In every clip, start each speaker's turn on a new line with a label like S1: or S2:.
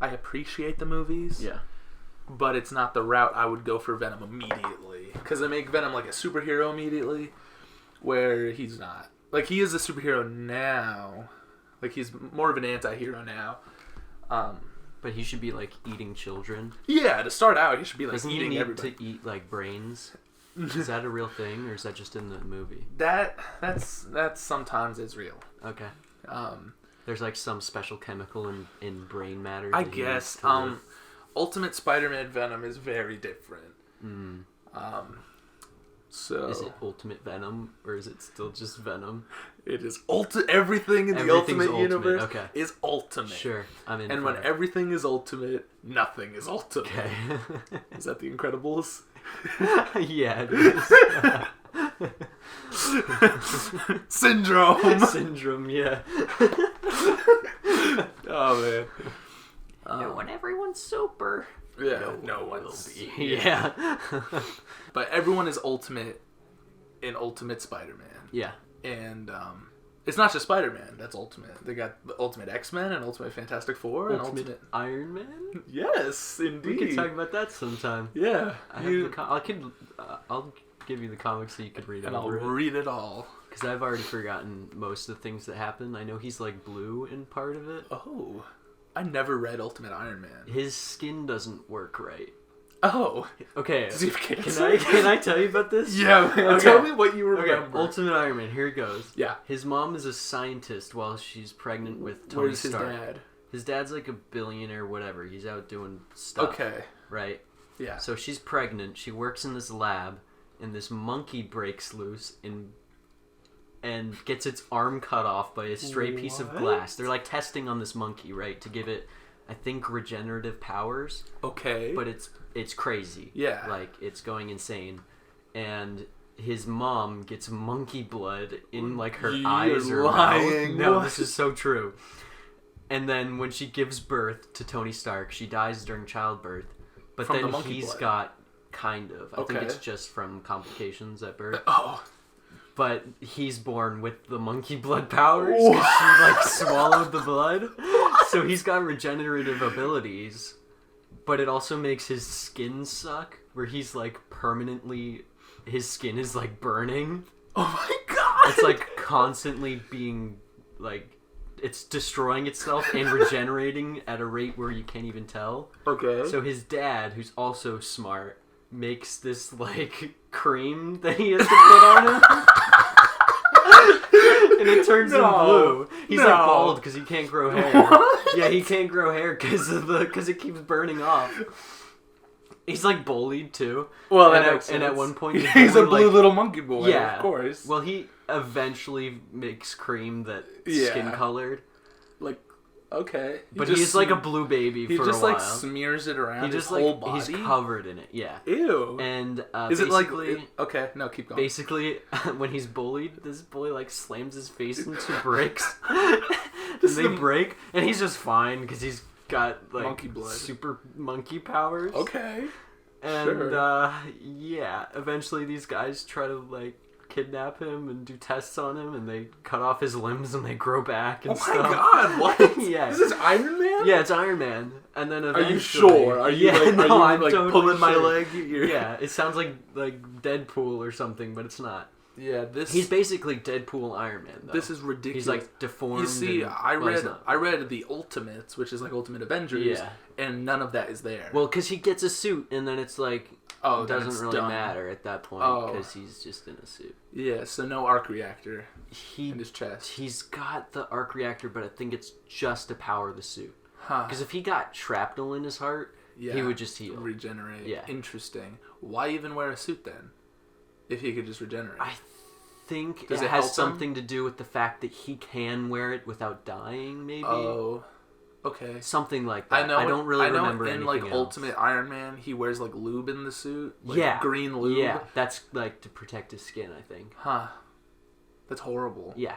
S1: I appreciate the movies.
S2: Yeah.
S1: But it's not the route I would go for Venom immediately. Because they make Venom like a superhero immediately, where he's not. Like, he is a superhero now. Like, he's more of an anti-hero now.
S2: But he should be, like, eating children.
S1: Yeah, to start out, he should be, like,
S2: Doesn't
S1: eating
S2: he need
S1: everybody.
S2: to eat, like, brains? Is that a real thing, or is that just in the movie?
S1: That's sometimes is real.
S2: Okay. There's, like, some special chemical in brain matter.
S1: I guess. Ultimate Spider-Man Venom is very different. So
S2: is it Ultimate Venom, or is it still just Venom?
S1: It is everything in the Ultimate Universe is ultimate.
S2: Sure, I'm in.
S1: And when everything is ultimate, nothing is ultimate.
S2: Okay.
S1: Is that The Incredibles?
S2: Yeah, it is.
S1: Syndrome.
S2: Syndrome, yeah.
S1: Oh, man.
S2: And when everyone's sober.
S1: Yeah, no one's.
S2: Yeah.
S1: But everyone is ultimate in Ultimate Spider-Man.
S2: Yeah.
S1: And it's not just Spider-Man that's ultimate. They got the Ultimate X-Men and Ultimate Fantastic Four and Ultimate
S2: Iron Man?
S1: Yes, indeed.
S2: We can talk about that sometime.
S1: Yeah.
S2: I'll give you the comics so you could read it.
S1: And I'll read it all.
S2: Because I've already forgotten most of the things that happen. I know he's like blue in part of it.
S1: Oh. I never read Ultimate Iron Man.
S2: His skin doesn't work right.
S1: Oh.
S2: Okay.
S1: Does he have cancer?
S2: Can I tell you about this?
S1: Yeah, man. Okay. Tell me what you remember.
S2: Okay. Ultimate Iron Man. Here he goes.
S1: Yeah.
S2: His mom is a scientist while she's pregnant with Tony
S1: Where's
S2: Stark.
S1: his dad?
S2: His dad's like a billionaire, whatever. He's out doing stuff.
S1: Okay.
S2: Right?
S1: Yeah.
S2: So she's pregnant. She works in this lab, and this monkey breaks loose and gets its arm cut off by a stray piece of glass. They're like testing on this monkey, right, to give it, I think, regenerative powers.
S1: Okay.
S2: But it's crazy.
S1: Yeah.
S2: Like, it's going insane. And his mom gets monkey blood in, like, her eyes or
S1: lying.
S2: mouth. No, this is so true. And then when she gives birth to Tony Stark, she dies during childbirth. But
S1: from
S2: then
S1: the
S2: he's
S1: blood.
S2: got, kind of. I think
S1: Okay.
S2: it's just from complications at birth.
S1: Oh.
S2: But he's born with the monkey blood powers because she, like, swallowed the blood. So he's got regenerative abilities, but it also makes his skin suck, where he's, like, permanently... His skin is, like, burning.
S1: Oh my god!
S2: It's, like, constantly being, like... It's destroying itself and regenerating at a rate where you can't even tell.
S1: Okay.
S2: So his dad, who's also smart, makes this, like, cream that he has to put on him. And it turns him blue. He's like bald because he can't grow hair.
S1: What?
S2: Yeah, he can't grow hair because it keeps burning off. He's like bullied too.
S1: Well,
S2: and at one point
S1: he's a blue little monkey boy.
S2: Yeah,
S1: of course.
S2: Well, he eventually makes cream that's skin colored.
S1: Like, okay,
S2: but he's like a blue baby for a while.
S1: He just like smears it around his whole body.
S2: He's covered in it. Yeah.
S1: Ew.
S2: And
S1: is it like okay? No, keep going.
S2: Basically, when he's bullied, this boy like slams his face into bricks, and they break, and he's just fine because he's got like
S1: monkey blood,
S2: super monkey powers.
S1: Okay.
S2: And
S1: sure.
S2: Yeah, eventually these guys try to like kidnap him and do tests on him, and they cut off his limbs and they grow back and stuff.
S1: Oh my god, what?
S2: Yeah.
S1: This is Iron Man?
S2: Yeah, it's Iron Man. And then eventually...
S1: Are you sure? Are you
S2: I'm
S1: like
S2: totally
S1: pulling my
S2: sure.
S1: leg?
S2: Yeah, it sounds like Deadpool or something, but it's not.
S1: Yeah,
S2: he's basically Deadpool Iron Man, though.
S1: This is ridiculous.
S2: He's like deformed.
S1: You see, I read the Ultimates, which is like Ultimate Avengers, and none of that is there.
S2: Well, because he gets a suit, and then it's like, it doesn't really matter at that point, because he's just in a suit.
S1: Yeah, so no arc reactor in his chest.
S2: He's got the arc reactor, but I think it's just to power the suit.
S1: Huh.
S2: Because if he got shrapnel in his heart, he would just heal.
S1: Regenerate.
S2: Yeah.
S1: Interesting. Why even wear a suit then? If he could just regenerate.
S2: I think it has something to do with the fact that he can wear it without dying, maybe.
S1: Oh, okay.
S2: Something like that. I don't really remember anything
S1: in
S2: else.
S1: Ultimate Iron Man, he wears like lube in the suit. Like green lube.
S2: Yeah, that's like to protect his skin, I think.
S1: Huh. That's horrible.
S2: Yeah.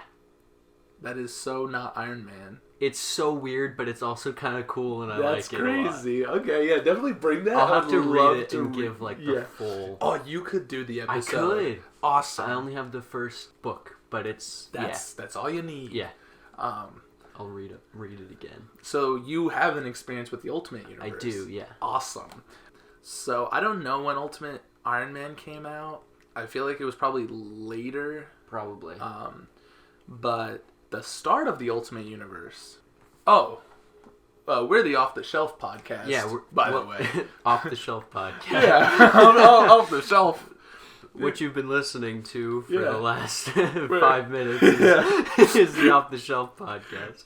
S1: That is so not Iron Man.
S2: It's so weird, but it's also kind of cool, and I like it
S1: That's crazy. Okay, yeah, definitely bring that.
S2: I'll have to read it and give like the full...
S1: Oh, you could do the episode.
S2: I could.
S1: Awesome.
S2: I only have the first book, but it's...
S1: That's all you need.
S2: Yeah. I'll read it again.
S1: So you have an experience with the Ultimate Universe.
S2: I do, yeah.
S1: Awesome. So I don't know when Ultimate Iron Man came out. I feel like it was probably later.
S2: Probably.
S1: But the start of the Ultimate Universe. Oh, we're the Off the Shelf podcast.
S2: Yeah,
S1: by the way,
S2: Off the Shelf podcast.
S1: Yeah, off the shelf.
S2: What you've been listening to for the last 5 minutes is the Off the Shelf podcast.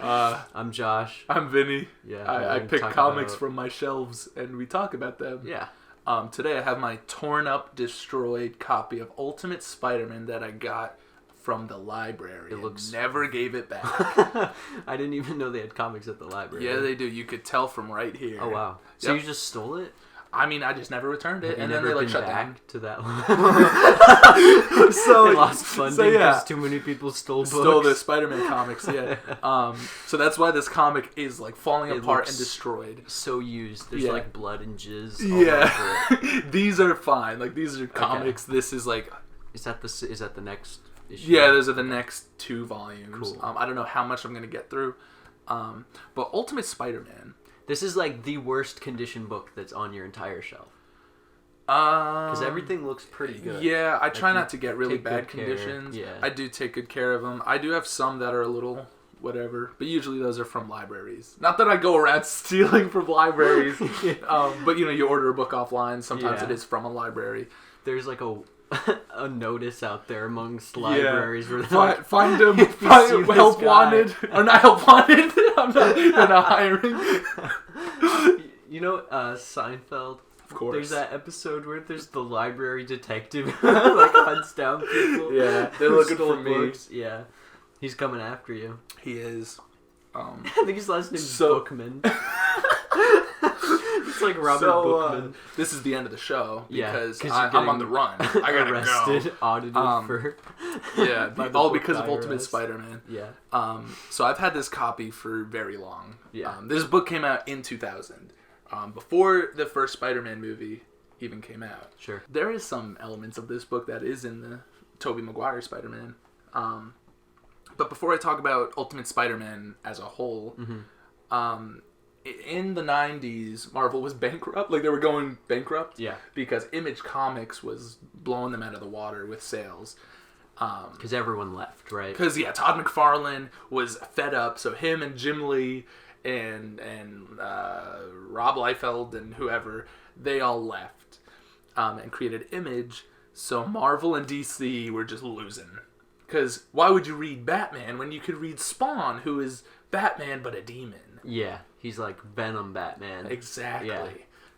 S2: I'm Josh.
S1: I'm Vinny.
S2: Yeah,
S1: I pick comics from my shelves and we talk about them.
S2: Yeah.
S1: Today I have my torn up, destroyed copy of Ultimate Spider-Man that I got from the library. Never gave it back.
S2: I didn't even know they had comics at the library.
S1: Yeah, they do. You could tell from right here.
S2: Oh wow! So you just stole it?
S1: I mean, I just never returned it,
S2: and
S1: then they shut down.
S2: To that.
S1: So
S2: they lost funding because too many people stole
S1: the Spider-Man comics. Yeah. So that's why this comic is falling apart and destroyed.
S2: So used. There's blood and jizz.
S1: Yeah. These are fine. These are comics. Okay. This is
S2: Is that the next issue?
S1: Yeah, those are the next 2 volumes.
S2: Cool.
S1: I don't know how much I'm gonna get through. But Ultimate Spider-Man.
S2: This is the worst condition book that's on your entire shelf. Because everything looks pretty good.
S1: Yeah, I try not to get really bad conditions.
S2: Yeah.
S1: I do take good care of them. I do have some that are a little whatever, but usually those are from libraries. Not that I go around stealing from libraries, but you order a book offline. Sometimes it is from a library.
S2: There's a notice out there amongst libraries where
S1: find them, help wanted, or not help wanted. They're not hiring.
S2: Seinfeld.
S1: Of course.
S2: There's that episode where there's the library detective hunts down people.
S1: Yeah, they're looking for me.
S2: Books. Yeah, he's coming after you.
S1: He is.
S2: I think his last name's Bookman. It's like Robert Bookman.
S1: This is the end of the show because
S2: you're
S1: I'm on the run. I gotta
S2: arrested, audited for.
S1: Yeah, all because of Ultimate Spider-Man.
S2: Yeah.
S1: So I've had this copy for very long.
S2: Yeah.
S1: This book came out in 2000, before the first Spider-Man movie even came out.
S2: Sure.
S1: There is some elements of this book that is in the Tobey Maguire Spider-Man. But before I talk about Ultimate Spider-Man as a whole, in the 90s, Marvel was bankrupt. They were going bankrupt.
S2: Yeah.
S1: Because Image Comics was blowing them out of the water with sales.
S2: Because everyone left, right?
S1: Because, Todd McFarlane was fed up. So him and Jim Lee and Rob Liefeld and whoever, they all left and created Image. So Marvel and DC were just losing. Because why would you read Batman when you could read Spawn, who is Batman but a demon?
S2: Yeah, he's like Venom Batman.
S1: Exactly.
S2: Yeah.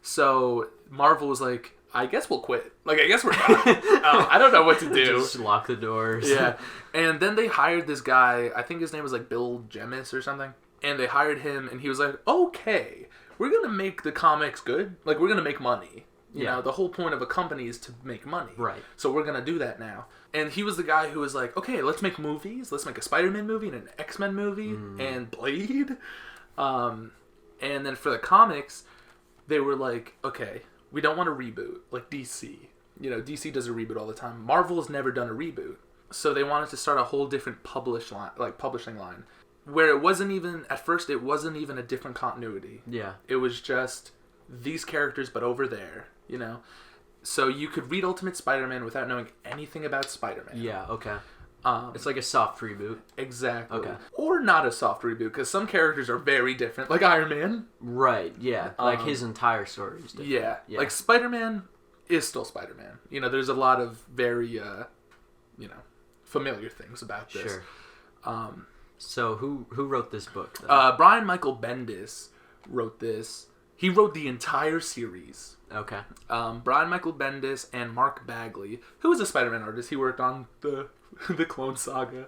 S1: So Marvel was like, I guess we'll quit. I guess we're done. I don't know what to do.
S2: Just lock the doors.
S1: Yeah. And then they hired this guy, I think his name was Bill Jemas or something. And they hired him and he was like, okay, we're going to make the comics good. We're going to make money. You know, the whole point of a company is to make money.
S2: Right.
S1: So we're going to do that now. And he was the guy who was like, okay, let's make movies. Let's make a Spider-Man movie and an X-Men movie and Blade. And then for the comics, they were like, okay, we don't want to reboot like DC. DC does a reboot all the time. Marvel's never done a reboot. So they wanted to start a whole different publishing line. Where it wasn't even, at first, it wasn't even a different continuity.
S2: Yeah.
S1: It was just these characters, but over there, So you could read Ultimate Spider-Man without knowing anything about Spider-Man.
S2: Yeah, okay. It's like a soft reboot.
S1: Exactly.
S2: Okay.
S1: Or not a soft reboot, because some characters are very different, like Iron Man.
S2: Right, yeah. His entire story is different.
S1: Yeah. Spider-Man is still Spider-Man. There's a lot of very, familiar things about this.
S2: Sure. So who wrote this book, though?
S1: Brian Michael Bendis wrote this. He wrote the entire series.
S2: Okay.
S1: Brian Michael Bendis and Mark Bagley, who was a Spider-Man artist. He worked on the Clone Saga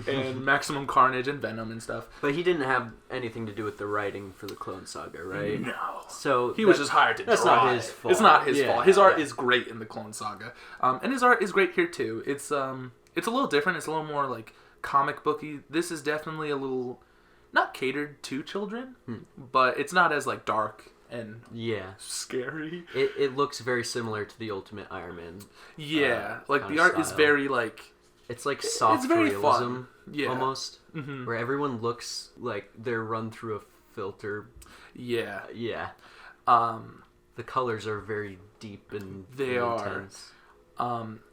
S1: and Maximum Carnage and Venom and stuff.
S2: But he didn't have anything to do with the writing for the Clone Saga, right?
S1: No.
S2: So
S1: he was just hired to draw.
S2: That's not his fault.
S1: It's not his fault. His art is great in the Clone Saga, and his art is great here too. It's a little different. It's a little more comic booky. This is definitely a little not catered to children, but it's not as dark and scary.
S2: It looks very similar to the Ultimate Iron Man.
S1: Yeah, the art is very
S2: It's like soft
S1: very
S2: realism,
S1: fun. Yeah.
S2: almost,
S1: Mm-hmm.
S2: where everyone looks like they're run through a filter.
S1: Yeah.
S2: Yeah.
S1: Um,
S2: The colors are very deep and
S1: They are.
S2: intense.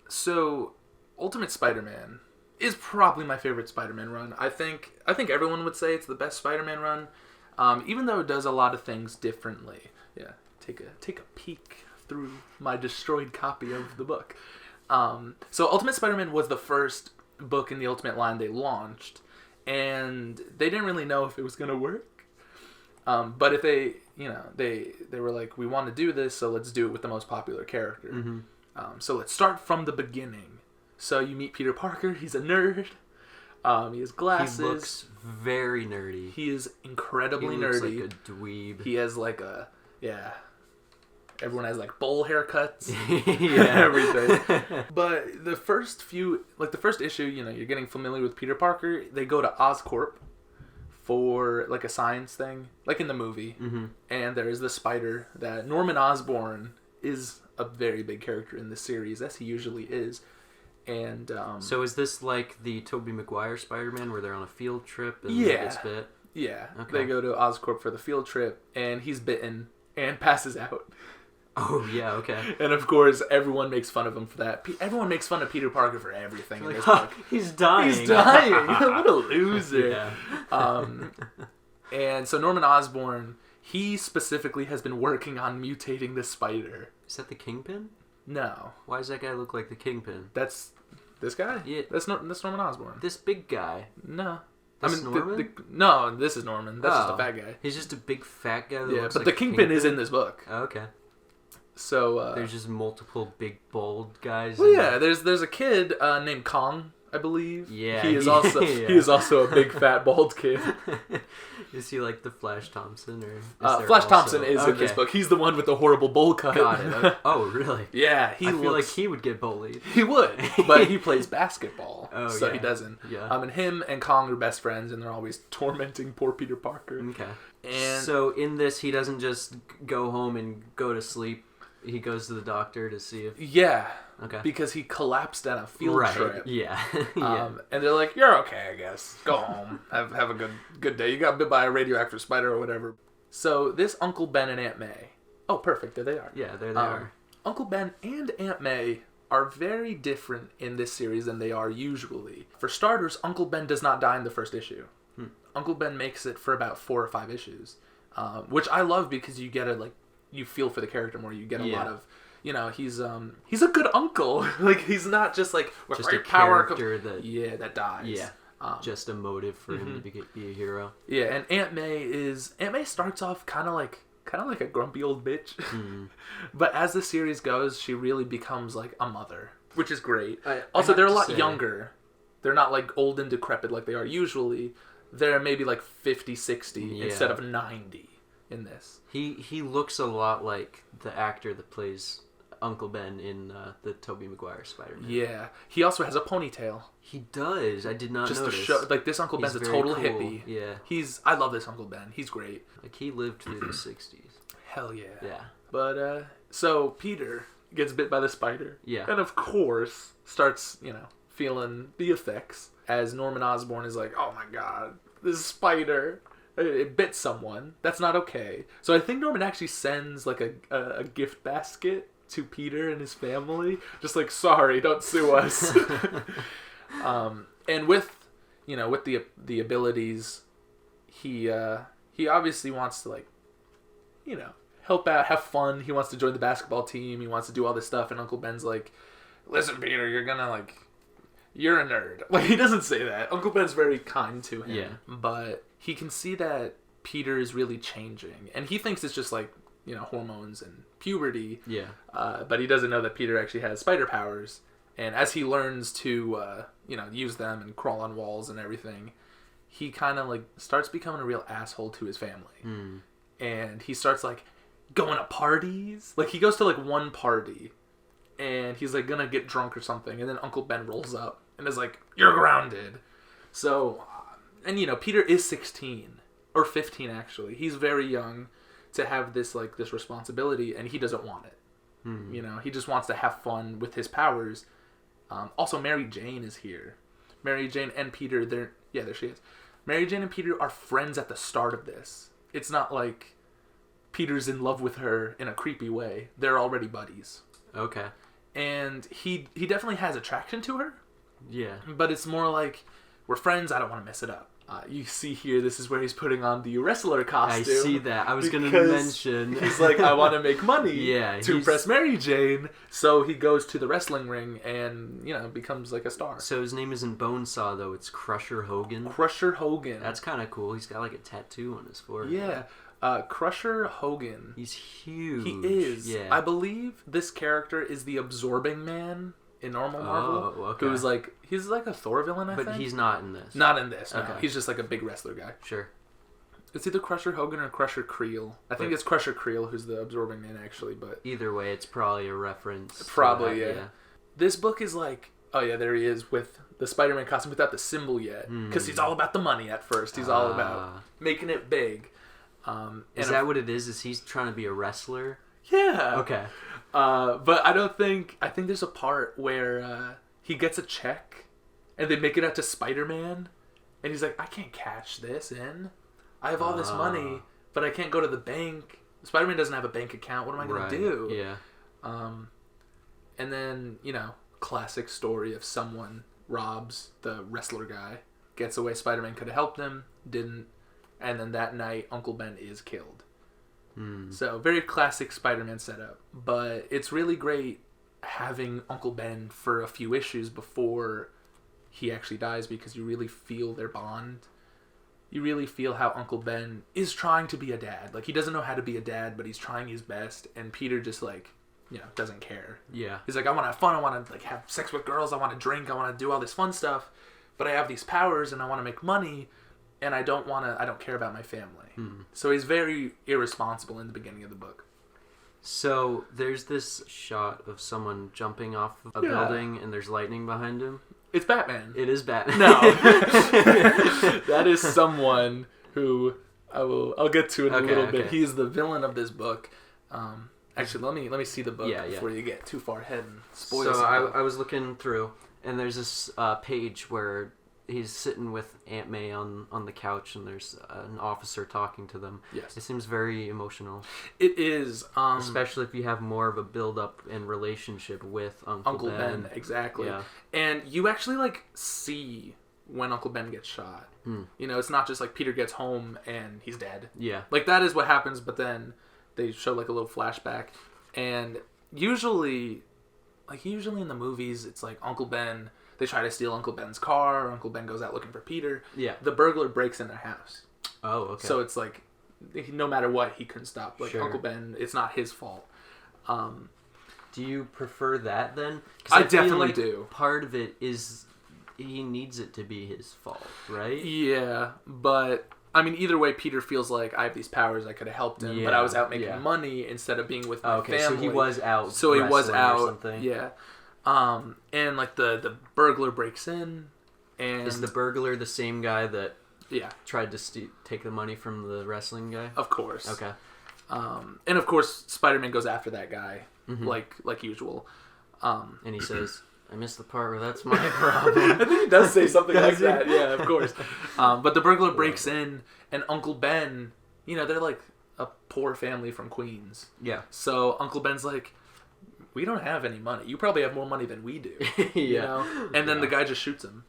S1: So Ultimate Spider-Man is probably my favorite Spider-Man run. I think everyone would say it's the best Spider-Man run, even though it does a lot of things differently. Yeah, take a peek through my destroyed copy of the book. So Ultimate Spider-Man was the first book in the Ultimate line they launched, and they didn't really know if it was gonna work. But if they were like, we want to do this, so let's do it with the most popular character.
S2: Mm-hmm.
S1: So let's start from the beginning. So you meet Peter Parker. He's a nerd. He has glasses.
S2: He looks very nerdy.
S1: He is incredibly
S2: He looks
S1: nerdy.
S2: like a dweeb.
S1: He has like everyone has like bowl haircuts.
S2: Yeah.
S1: Everything. But the first issue, you're getting familiar with Peter Parker. They go to Oscorp for like a science thing, like in the movie.
S2: Mm-hmm.
S1: And there is the spider that Norman Osborn is a very big character in this series, as he usually is. And
S2: so is this like the Tobey Maguire Spider-Man where they're on a field trip and
S1: Yeah.
S2: gets bit?
S1: yeah,
S2: Okay.
S1: they go to Oscorp for the field trip, and he's bitten and passes out.
S2: Oh yeah, okay.
S1: And of course, everyone makes fun of him for that. Everyone makes fun of Peter Parker for everything in
S2: Like,
S1: this book.
S2: he's dying.
S1: He's dying. What a loser.
S2: Yeah.
S1: And so Norman Osborn, he specifically has been working on mutating the spider.
S2: Is that the Kingpin?
S1: No,
S2: Why does that guy look like the Kingpin?
S1: that's this guy.
S2: Yeah.
S1: That's Norman Osborn.
S2: This big guy.
S1: No.
S2: That's Norman?
S1: No, this is Norman. That's just a fat guy.
S2: He's just a big fat guy that
S1: Yeah,
S2: looks
S1: but
S2: like
S1: the
S2: a
S1: Kingpin is in this book.
S2: Oh, okay.
S1: So
S2: There's just multiple big bold guys.
S1: well, yeah, there's a kid named Kong, I believe.
S2: Yeah,
S1: he is also
S2: yeah.
S1: he is also a big fat bald kid.
S2: Is he like the Flash Thompson or?
S1: Flash Thompson is in this book. He's the one with the horrible bowl cut.
S2: Got it. Oh, really?
S1: Yeah,
S2: I feel like he would get bullied.
S1: he would, but he plays basketball,
S2: Oh,
S1: so
S2: yeah.
S1: he doesn't.
S2: Yeah.
S1: And him and Kong are best friends, and they're always tormenting poor Peter Parker.
S2: Okay.
S1: And
S2: So in this, he doesn't just go home and go to sleep. He goes to the doctor to see if.
S1: yeah,
S2: Okay.
S1: because he collapsed on a field
S2: Right.
S1: trip.
S2: Yeah. Yeah.
S1: And they're like, "You're okay, I guess. Go home. have a good day. You got bit by a radioactive spider or whatever." So this Uncle Ben and Aunt May. Oh, perfect. There they are.
S2: Yeah. There they are.
S1: Uncle Ben and Aunt May are very different in this series than they are usually. For starters, Uncle Ben does not die in the first issue. Uncle Ben makes it for about 4 or 5 issues, which I love because you get you feel for the character more. You get a lot of, he's a good uncle. Like he's not just like with
S2: Just a
S1: great power.
S2: character that
S1: dies.
S2: Yeah. Just a motive for him to be a hero.
S1: Yeah, and Aunt May starts off kind of like a grumpy old bitch, but as the series goes, she really becomes like a mother, which is great. Also, they're a lot younger. They're not like old and decrepit like they are usually. They're maybe like 50, 60 instead of 90 in this.
S2: He looks a lot like the actor that plays Uncle Ben in the Tobey Maguire Spider-Man.
S1: Yeah, he also has a ponytail.
S2: He does. I did not
S1: Just
S2: notice.
S1: to show, like this Uncle
S2: He's
S1: Ben's a
S2: very
S1: total
S2: cool.
S1: hippie.
S2: Yeah.
S1: I love this Uncle Ben. He's great.
S2: Like he lived through the 60s.
S1: Hell yeah.
S2: Yeah.
S1: But so Peter gets bit by the spider.
S2: Yeah.
S1: And of course starts, feeling the effects as Norman Osborn is like, "Oh my god, this spider, it bit someone. That's not okay." So I think Norman actually sends like a gift basket to Peter and his family, just like, "Sorry, don't sue us." And with the abilities, he obviously wants to help out, have fun. He wants to join the basketball team. He wants to do all this stuff. And Uncle Ben's like, "Listen, Peter, you're a nerd." Like, he doesn't say that. Uncle Ben's very kind to him.
S2: Yeah.
S1: But he can see that Peter is really changing. And he thinks it's just like, hormones and puberty.
S2: Yeah.
S1: But he doesn't know that Peter actually has spider powers. And as he learns to, use them and crawl on walls and everything, he kind of starts becoming a real asshole to his family. And he starts going to parties. Like he goes to one party and he's gonna get drunk or something. And then Uncle Ben rolls up and is like, "You're grounded." So, and Peter is 16 or 15 actually. He's very young to have this this responsibility, and he doesn't want it. He just wants to have fun with his powers. Also, Mary Jane is here. Mary Jane and Peter, there she is. Mary Jane and Peter are friends at the start of this. It's not like Peter's in love with her in a creepy way. They're already buddies.
S2: Okay.
S1: And he definitely has attraction to her.
S2: Yeah.
S1: But it's more like, we're friends, I don't want to mess it up. You see here, this is where he's putting on the wrestler costume.
S2: I see that. I was going to mention.
S1: He's like, I want to make money to impress Mary Jane. So he goes to the wrestling ring and, becomes like a star.
S2: So his name isn't Bonesaw, though. It's Crusher Hogan.
S1: Crusher Hogan.
S2: That's kind of cool. He's got like a tattoo on his forehead.
S1: Yeah. Crusher Hogan.
S2: He's huge.
S1: He is.
S2: Yeah.
S1: I believe this character is the Absorbing Man in normal Marvel.
S2: Oh, okay.
S1: Who's like, he's like a Thor villain, I think.
S2: But he's not in this.
S1: Not in this, no.
S2: Okay.
S1: He's just like a big wrestler guy.
S2: Sure.
S1: It's either Crusher Hogan or Crusher Creel. I think it's Crusher Creel who's the Absorbing Man, actually, but...
S2: Either way, it's probably a reference.
S1: Probably, yeah. This book is like... Oh, yeah, there he is with the Spider-Man costume without the symbol yet. Because he's all about the money at first. He's all about making it big.
S2: Is that what it is? Is he trying to be a wrestler?
S1: Yeah.
S2: Okay.
S1: But I think there's a part where he gets a check and they make it out to Spider-Man and he's like, I can't cash this in. I have all this money, but I can't go to the bank. Spider-Man doesn't have a bank account. What am I going to do?
S2: Yeah.
S1: And then, classic story of someone robs the wrestler guy, gets away. Spider-Man could have helped him, didn't. And then that night, Uncle Ben is killed. So, very classic Spider-Man setup. But it's really great having Uncle Ben for a few issues before he actually dies because you really feel their bond. You really feel how Uncle Ben is trying to be a dad. Like, he doesn't know how to be a dad, but he's trying his best. And Peter just, doesn't care.
S2: Yeah.
S1: He's like, I want to have fun. I want to, have sex with girls. I want to drink. I want to do all this fun stuff. But I have these powers and I want to make money. And I don't care about my family. So he's very irresponsible in the beginning of the book.
S2: So there's this shot of someone jumping off a building and there's lightning behind him.
S1: It's Batman.
S2: It is Batman.
S1: No. That is someone who I'll get to in a little bit. He's the villain of this book. Actually, let me see the book before you get too far ahead and spoil something.
S2: So I was looking through and there's this page where he's sitting with Aunt May on the couch, and there's an officer talking to them.
S1: Yes.
S2: It seems very emotional.
S1: It is.
S2: Especially if you have more of a build-up and relationship with Uncle Ben.
S1: Exactly.
S2: Yeah.
S1: And you actually, see when Uncle Ben gets shot. It's not just, Peter gets home and he's dead.
S2: Yeah.
S1: That is what happens, but then they show, a little flashback. And usually in the movies, it's Uncle Ben... They try to steal Uncle Ben's car. Uncle Ben goes out looking for Peter.
S2: Yeah.
S1: The burglar breaks in their house.
S2: Oh, okay.
S1: So it's no matter what, he couldn't stop.
S2: Sure.
S1: Uncle Ben, it's not his fault.
S2: Do you prefer that then? 'Cause
S1: I definitely do.
S2: Part of it is he needs it to be his fault, right?
S1: Yeah, but either way, Peter feels like I have these powers. I could have helped him, but I was out making money instead of being with my family.
S2: So he was out.
S1: So he was out.
S2: Or something.
S1: Yeah. And the burglar breaks in, and
S2: is the burglar the same guy that
S1: Yeah.
S2: Tried to take the money from the wrestling guy?
S1: Of course.
S2: Okay.
S1: And of course, Spider-Man goes after that guy, like usual.
S2: And he says, I missed the part where that's my problem.
S1: I think he does say something like that. Yeah, of course. But the burglar breaks in, and Uncle Ben, they're like a poor family from Queens.
S2: Yeah.
S1: So Uncle Ben's like, we don't have any money. You probably have more money than we do. You know? And then the guy just shoots him.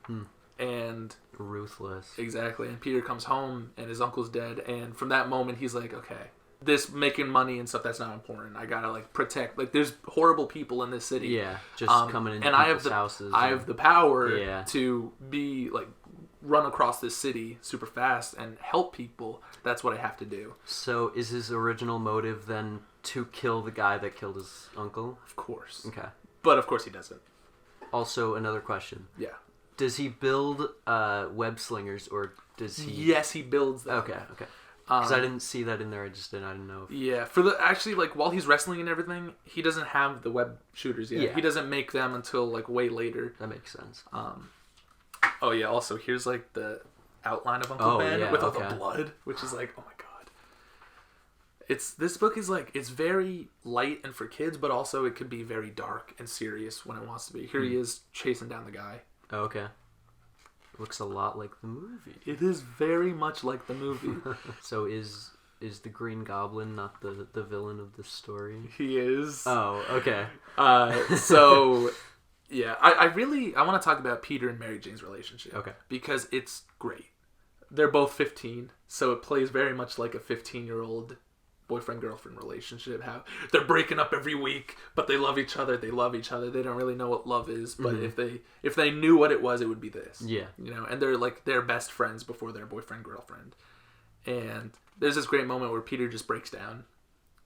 S1: And
S2: ruthless.
S1: Exactly. And Peter comes home and his uncle's dead. And from that moment, he's like, okay, this making money and stuff, that's not important. I gotta protect. There's horrible people in this city.
S2: Yeah, just coming into people's houses.
S1: I have the power to be run across this city super fast and help people. That's what I have to do.
S2: So is his original motive then to kill the guy that killed his uncle?
S1: Of course.
S2: Okay.
S1: But of course he doesn't. Also,
S2: another question.
S1: Yeah.
S2: Does he build web slingers, or does he?
S1: Yes, he builds them.
S2: Okay. Because I didn't see that in there. I didn't know.
S1: Yeah, while he's wrestling and everything, he doesn't have the web shooters yet. Yeah. He doesn't make them until way later.
S2: That makes sense.
S1: Oh yeah. Also, here's the outline of Uncle Ben with all the blood, which is oh my god. This book is like, it's very light and for kids, but also it could be very dark and serious when it wants to be. Here he is chasing down the guy.
S2: Oh, okay. Looks a lot like the movie.
S1: It is very much like the movie.
S2: So is the Green Goblin not the villain of this story?
S1: He is.
S2: Oh, okay.
S1: So yeah, I want to talk about Peter and Mary Jane's relationship.
S2: Okay.
S1: Because it's great. They're both 15, so it plays very much like a 15-year-old boyfriend-girlfriend relationship. How they're breaking up every week, but they love each other. They love each other. They don't really know what love is, but if they knew what it was, it would be this.
S2: Yeah.
S1: You know, and they're best friends before they're boyfriend-girlfriend. And there's this great moment where Peter just breaks down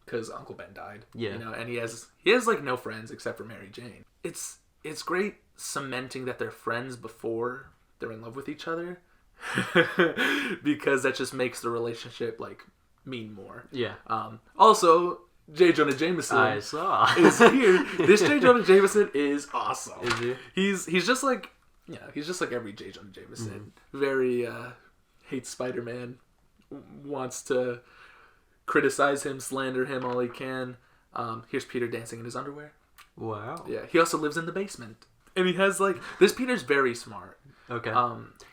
S1: because Uncle Ben died.
S2: Yeah.
S1: You know, and he has like no friends except for Mary Jane. It's great cementing that they're friends before they're in love with each other. Because that just makes the relationship like mean more.
S2: Yeah.
S1: Also, J. Jonah Jameson
S2: I saw.
S1: is here. This J. Jonah Jameson is awesome.
S2: Is he?
S1: He's just like he's just like every J. Jonah Jameson. Very hates Spider-Man, wants to criticize him, slander him all he can. Here's Peter dancing in his underwear.
S2: Wow.
S1: Yeah. He also lives in the basement. And he has like this Peter's very smart.
S2: Okay.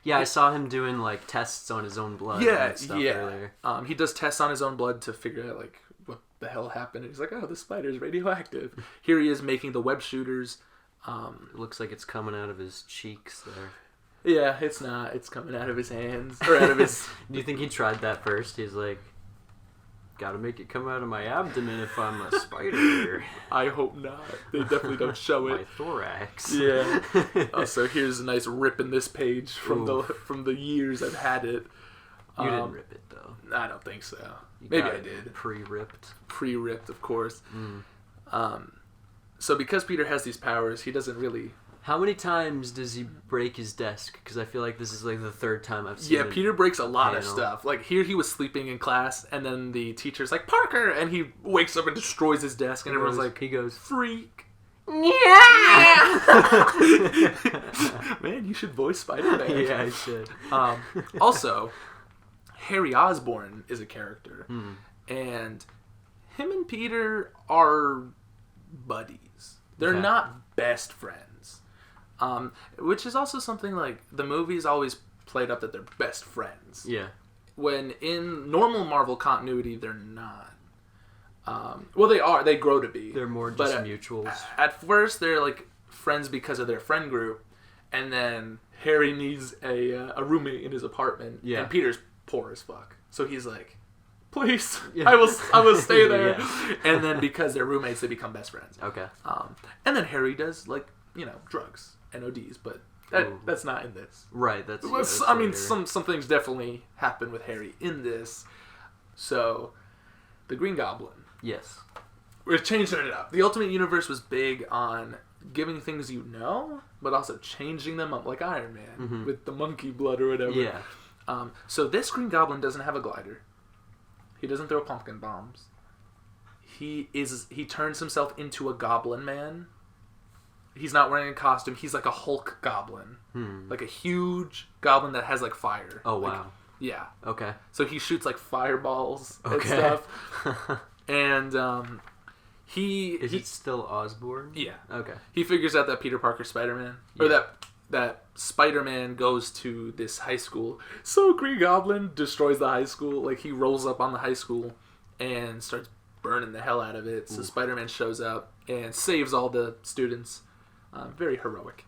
S2: Yeah, I saw him doing like tests on his own blood. And stuff earlier.
S1: He does tests on his own blood to figure out like what the hell happened. And he's like, oh, the spider's radioactive. Here he is making the web shooters.
S2: It looks like it's coming out of his cheeks there.
S1: Yeah, it's not. It's coming out of his hands or out of his.
S2: Do you think he tried that first? He's like, gotta make it come out of my abdomen if I'm a spider.
S1: I hope not. They definitely don't show it.
S2: My thorax.
S1: Yeah. So here's a nice rip in this page from the years I've had it.
S2: You didn't rip it though.
S1: I don't think so.
S2: You
S1: Maybe
S2: got
S1: I did.
S2: Pre-ripped,
S1: of course. So because Peter has these powers, he doesn't really.
S2: How many times does he break his desk? Because I feel like this is like the third time I've seen.
S1: Yeah, Peter breaks a lot of
S2: panel.
S1: stuff. Like here, he was sleeping in class, and then the teacher's like, "Parker," and he wakes up and destroys his desk, and everyone's like,
S2: he goes,
S1: "Freak."
S2: yeah.
S1: Man, you should voice Spider-Man.
S2: Yeah, I should.
S1: Also, Harry Osborn is a character, and him and Peter are buddies. They're not best friends. Which is also something like the movies always played up that they're best friends.
S2: Yeah.
S1: When in normal Marvel continuity, they're not. Well, they are. They grow to be.
S2: They're more just mutuals.
S1: At first, they're like friends because of their friend group, and then Harry needs a roommate in his apartment.
S2: Yeah.
S1: And Peter's poor as fuck, so he's like, "Please, I will stay there."
S2: Yeah.
S1: And then because they're roommates, they become best friends.
S2: Okay.
S1: And then Harry does like drugs and ODs, but that's not in this.
S2: Right. That's
S1: I mean,
S2: later.
S1: some things definitely happen with Harry in this. So, the Green Goblin.
S2: Yes.
S1: We're changing it up. The Ultimate Universe was big on giving things but also changing them up, like Iron Man with the monkey blood or whatever.
S2: Yeah.
S1: So this Green Goblin doesn't have a glider. He doesn't throw pumpkin bombs. He turns himself into a Goblin Man. He's not wearing a costume. He's like a Hulk goblin. Like a huge goblin that has like fire.
S2: Oh,
S1: like,
S2: wow.
S1: Yeah.
S2: Okay.
S1: So he shoots like fireballs and
S2: Okay.
S1: stuff. And
S2: Is it still Osborn?
S1: Yeah.
S2: Okay.
S1: He figures out that Peter Parker's Spider-Man. Or that Spider-Man goes to this high school. So Green Goblin destroys the high school. Like he rolls up on the high school and starts burning the hell out of it. So Spider-Man shows up and saves all the students. Very heroic.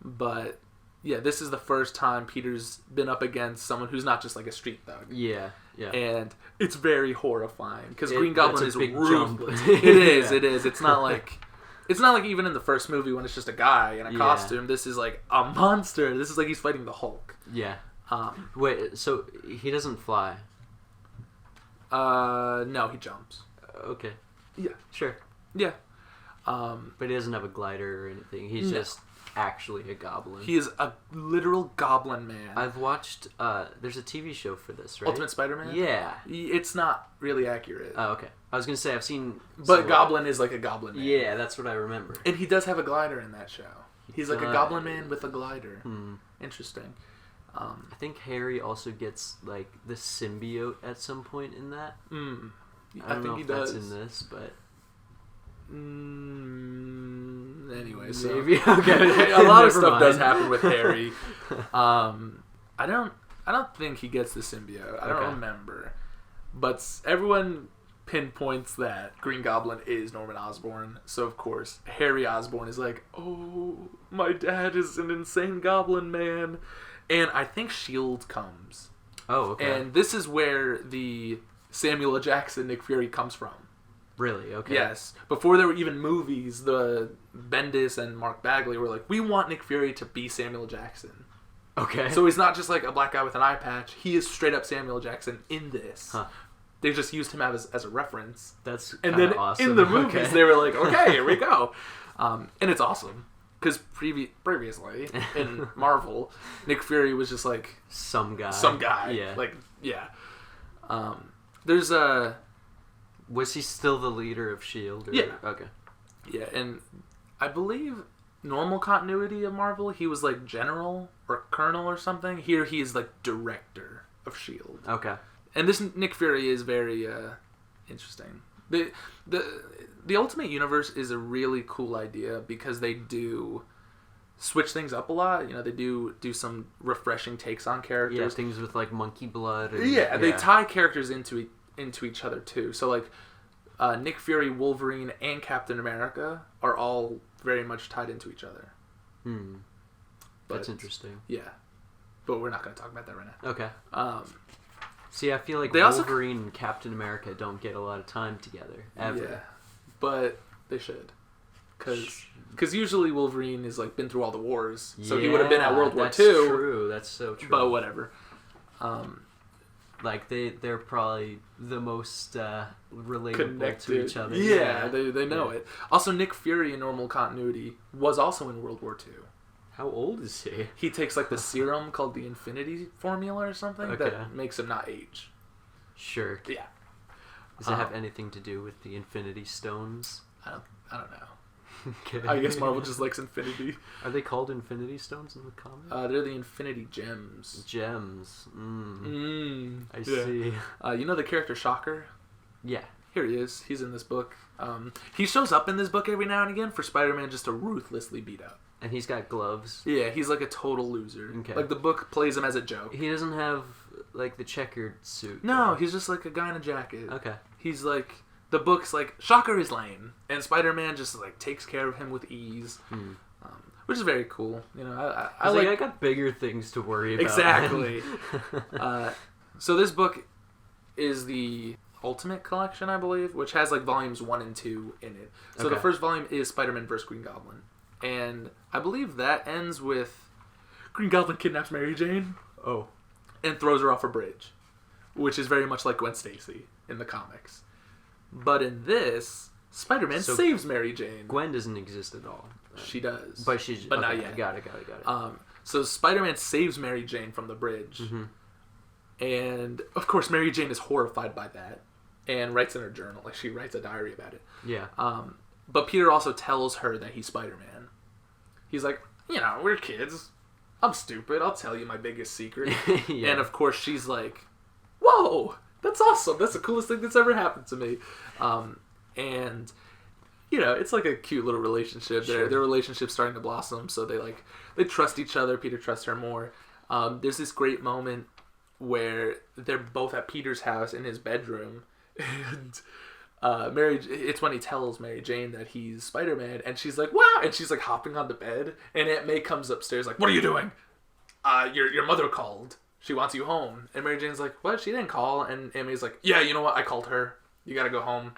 S1: But yeah, this is the first time Peter's been up against someone who's not just like a street thug.
S2: Yeah, yeah.
S1: And it's very horrifying because Green Goblin is
S2: big
S1: ruthless.
S2: jump.
S1: It is. It's not like even in the first movie when it's just a guy in a costume. This is like a monster. This is like he's fighting the Hulk.
S2: Yeah. Wait, so he doesn't fly?
S1: No, he jumps.
S2: Okay.
S1: Yeah.
S2: Sure.
S1: Yeah.
S2: But he doesn't have a glider or anything. He's just actually a goblin.
S1: He is a literal goblin man.
S2: I've watched, there's a TV show for this, right?
S1: Ultimate Spider-Man?
S2: Yeah.
S1: It's not really accurate.
S2: Oh, okay. I was going to say, I've seen...
S1: But Goblin is like a goblin man.
S2: Yeah, that's what I remember.
S1: And he does have a glider in that show. He's like a goblin man with a glider.
S2: Hmm.
S1: Interesting.
S2: I think Harry also gets, like, the symbiote at some point in that. I don't know if that's in this, but
S1: anyway, so
S2: maybe okay.
S1: a lot of stuff does happen with Harry. I don't think he gets the symbiote. I don't remember, but everyone pinpoints that Green Goblin is Norman Osborn. So of course Harry Osborn is like, "Oh, my dad is an insane goblin man," and I think Shield comes.
S2: Oh, okay.
S1: And this is where the Samuel L. Jackson Nick Fury comes from.
S2: Really? Okay.
S1: Yes. Before there were even movies, the Bendis and Mark Bagley were like, "We want Nick Fury to be Samuel L. Jackson."
S2: Okay.
S1: So he's not just like a black guy with an eye patch. He is straight up Samuel L. Jackson in this. Huh. They just used him as a reference.
S2: That's
S1: and then
S2: awesome.
S1: In the movies they were like, "Okay, here we go," and it's awesome because previously in Marvel, Nick Fury was just like
S2: some guy.
S1: Yeah. Like yeah. There's a.
S2: Was he still the leader of S.H.I.E.L.D.?
S1: Yeah.
S2: Okay.
S1: Yeah, and I believe normal continuity of Marvel, he was like general or colonel or something. Here he is like director of S.H.I.E.L.D.
S2: Okay.
S1: And this Nick Fury is very interesting. The Ultimate Universe is a really cool idea because they do switch things up a lot. You know, they do some refreshing takes on characters.
S2: Yeah, things with like monkey blood. And,
S1: they tie characters into each other too. So like Nick Fury, Wolverine, and Captain America are all very much tied into each other.
S2: That's interesting.
S1: Yeah, but we're not going to talk about that right now.
S2: Okay. See, I feel like Wolverine and Captain America don't get a lot of time together ever.
S1: Yeah, but they should, because usually Wolverine has like been through all the wars, so he would have been at World War II.
S2: That's true. That's so true.
S1: But whatever.
S2: Like they're probably the most relatable
S1: connected
S2: to each other.
S1: Yeah, they know it. Also, Nick Fury in normal continuity was also in World War II.
S2: How old is he?
S1: He takes like the serum called the Infinity Formula or something that makes him not age.
S2: Sure.
S1: Yeah.
S2: Does it have anything to do with the Infinity Stones?
S1: I don't know.
S2: Okay.
S1: I guess Marvel just likes Infinity.
S2: Are they called Infinity Stones in the comics?
S1: They're the Infinity Gems.
S2: Gems. I
S1: yeah.
S2: see.
S1: You know the character Shocker?
S2: Yeah.
S1: Here he is. He's in this book. He shows up in this book every now and again for Spider-Man just to ruthlessly beat up.
S2: And he's got gloves.
S1: Yeah, he's like a total loser.
S2: Okay.
S1: Like the book plays him as a joke.
S2: He doesn't have like the checkered suit.
S1: No, he's just like a guy in a jacket.
S2: Okay.
S1: He's like, the book's like, Shocker is lame, and Spider-Man just like takes care of him with ease, which is very cool. You know, I
S2: got bigger things to worry about.
S1: Exactly. So this book is the Ultimate Collection, I believe, which has like volumes 1 and 2 in it. So the first volume is Spider-Man vs. Green Goblin, and I believe that ends with Green Goblin kidnaps Mary Jane.
S2: Oh.
S1: And throws her off a bridge, which is very much like Gwen Stacy in the comics. But in this, Spider-Man saves Mary Jane.
S2: Gwen doesn't exist at all.
S1: She does.
S2: But
S1: not yet.
S2: Got it.
S1: So Spider-Man saves Mary Jane from the bridge. And, of course, Mary Jane is horrified by that and writes in her journal. Like, she writes a diary about it.
S2: Yeah.
S1: But Peter also tells her that he's Spider-Man. He's like, you know, we're kids. I'm stupid. I'll tell you my biggest secret. Yeah. And, of course, she's like, whoa, that's awesome. That's the coolest thing that's ever happened to me. And, you know, it's like a cute little relationship.
S2: Sure.
S1: Their relationship's starting to blossom, so they trust each other. Peter trusts her more. There's this great moment where they're both at Peter's house in his bedroom, and it's when he tells Mary Jane that he's Spider-Man, and she's like, wow, and she's like hopping on the bed, and Aunt May comes upstairs like, what are you doing? Your mother called. She wants you home. And Mary Jane's like, what? She didn't call. And Aunt May's like, yeah, you know what? I called her. You gotta go home.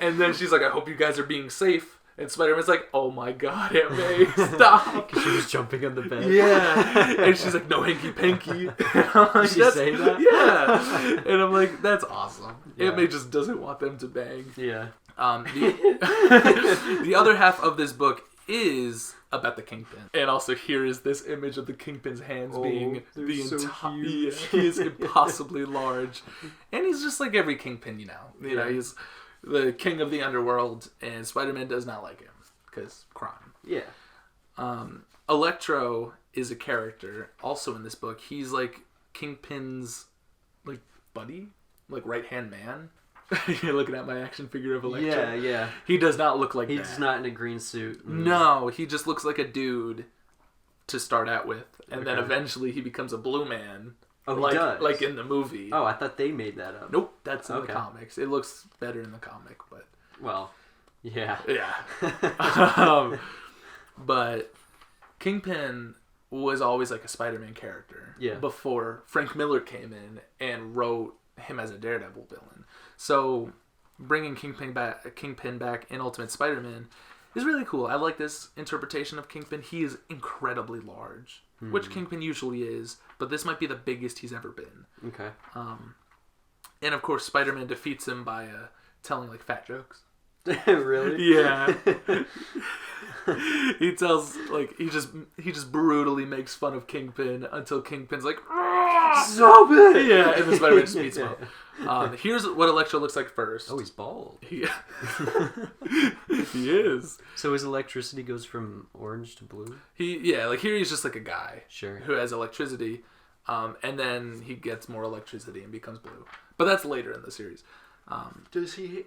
S1: And then she's like, I hope you guys are being safe. And Spider-Man's like, oh my god, Aunt May, stop.
S2: Because she was jumping on the bed.
S1: Yeah. And she's like, no hanky-panky.
S2: Did she say that?
S1: Yeah. And I'm like, that's awesome.
S2: Yeah.
S1: Aunt May just doesn't want them to bang.
S2: Yeah.
S1: The other half of this book is about the Kingpin. And also here is this image of the Kingpin's hands being the entire... Yeah, he is impossibly large. And he's just like every Kingpin, you know. You know, he's the king of the underworld, and Spider-Man does not like him because crime.
S2: Yeah.
S1: Electro is a character also in this book. He's like Kingpin's like buddy, like right-hand man. You're looking at my action figure of Electro.
S2: Yeah, yeah.
S1: He does not look like that.
S2: He's not in a green suit.
S1: No, he just looks like a dude to start out with, and then
S2: Okay.
S1: eventually he becomes a blue man.
S2: Oh, he
S1: like,
S2: does?
S1: Like in the movie.
S2: Oh, I thought they made that up.
S1: Nope, that's in
S2: Okay.
S1: the comics. It looks better in the comic, but...
S2: Well, yeah.
S1: Yeah. But Kingpin was always like a Spider-Man character.
S2: Yeah.
S1: Before Frank Miller came in and wrote him as a Daredevil villain. So bringing Kingpin back in Ultimate Spider-Man is really cool. I like this interpretation of Kingpin. He is incredibly large, which Kingpin usually is, but this might be the biggest he's ever been.
S2: Okay.
S1: And of course, Spider-Man defeats him by telling like fat jokes.
S2: Really?
S1: Yeah. He tells he just brutally makes fun of Kingpin until Kingpin's like,
S2: Stop it!
S1: yeah, and then Spider-Man just beats him up. Here's what Electro looks like first.
S2: Oh, he's bald.
S1: He is.
S2: So his electricity goes from orange to blue?
S1: Here he's just like a guy
S2: Sure.
S1: who has electricity, and then he gets more electricity and becomes blue. But that's later in the series.
S2: Does he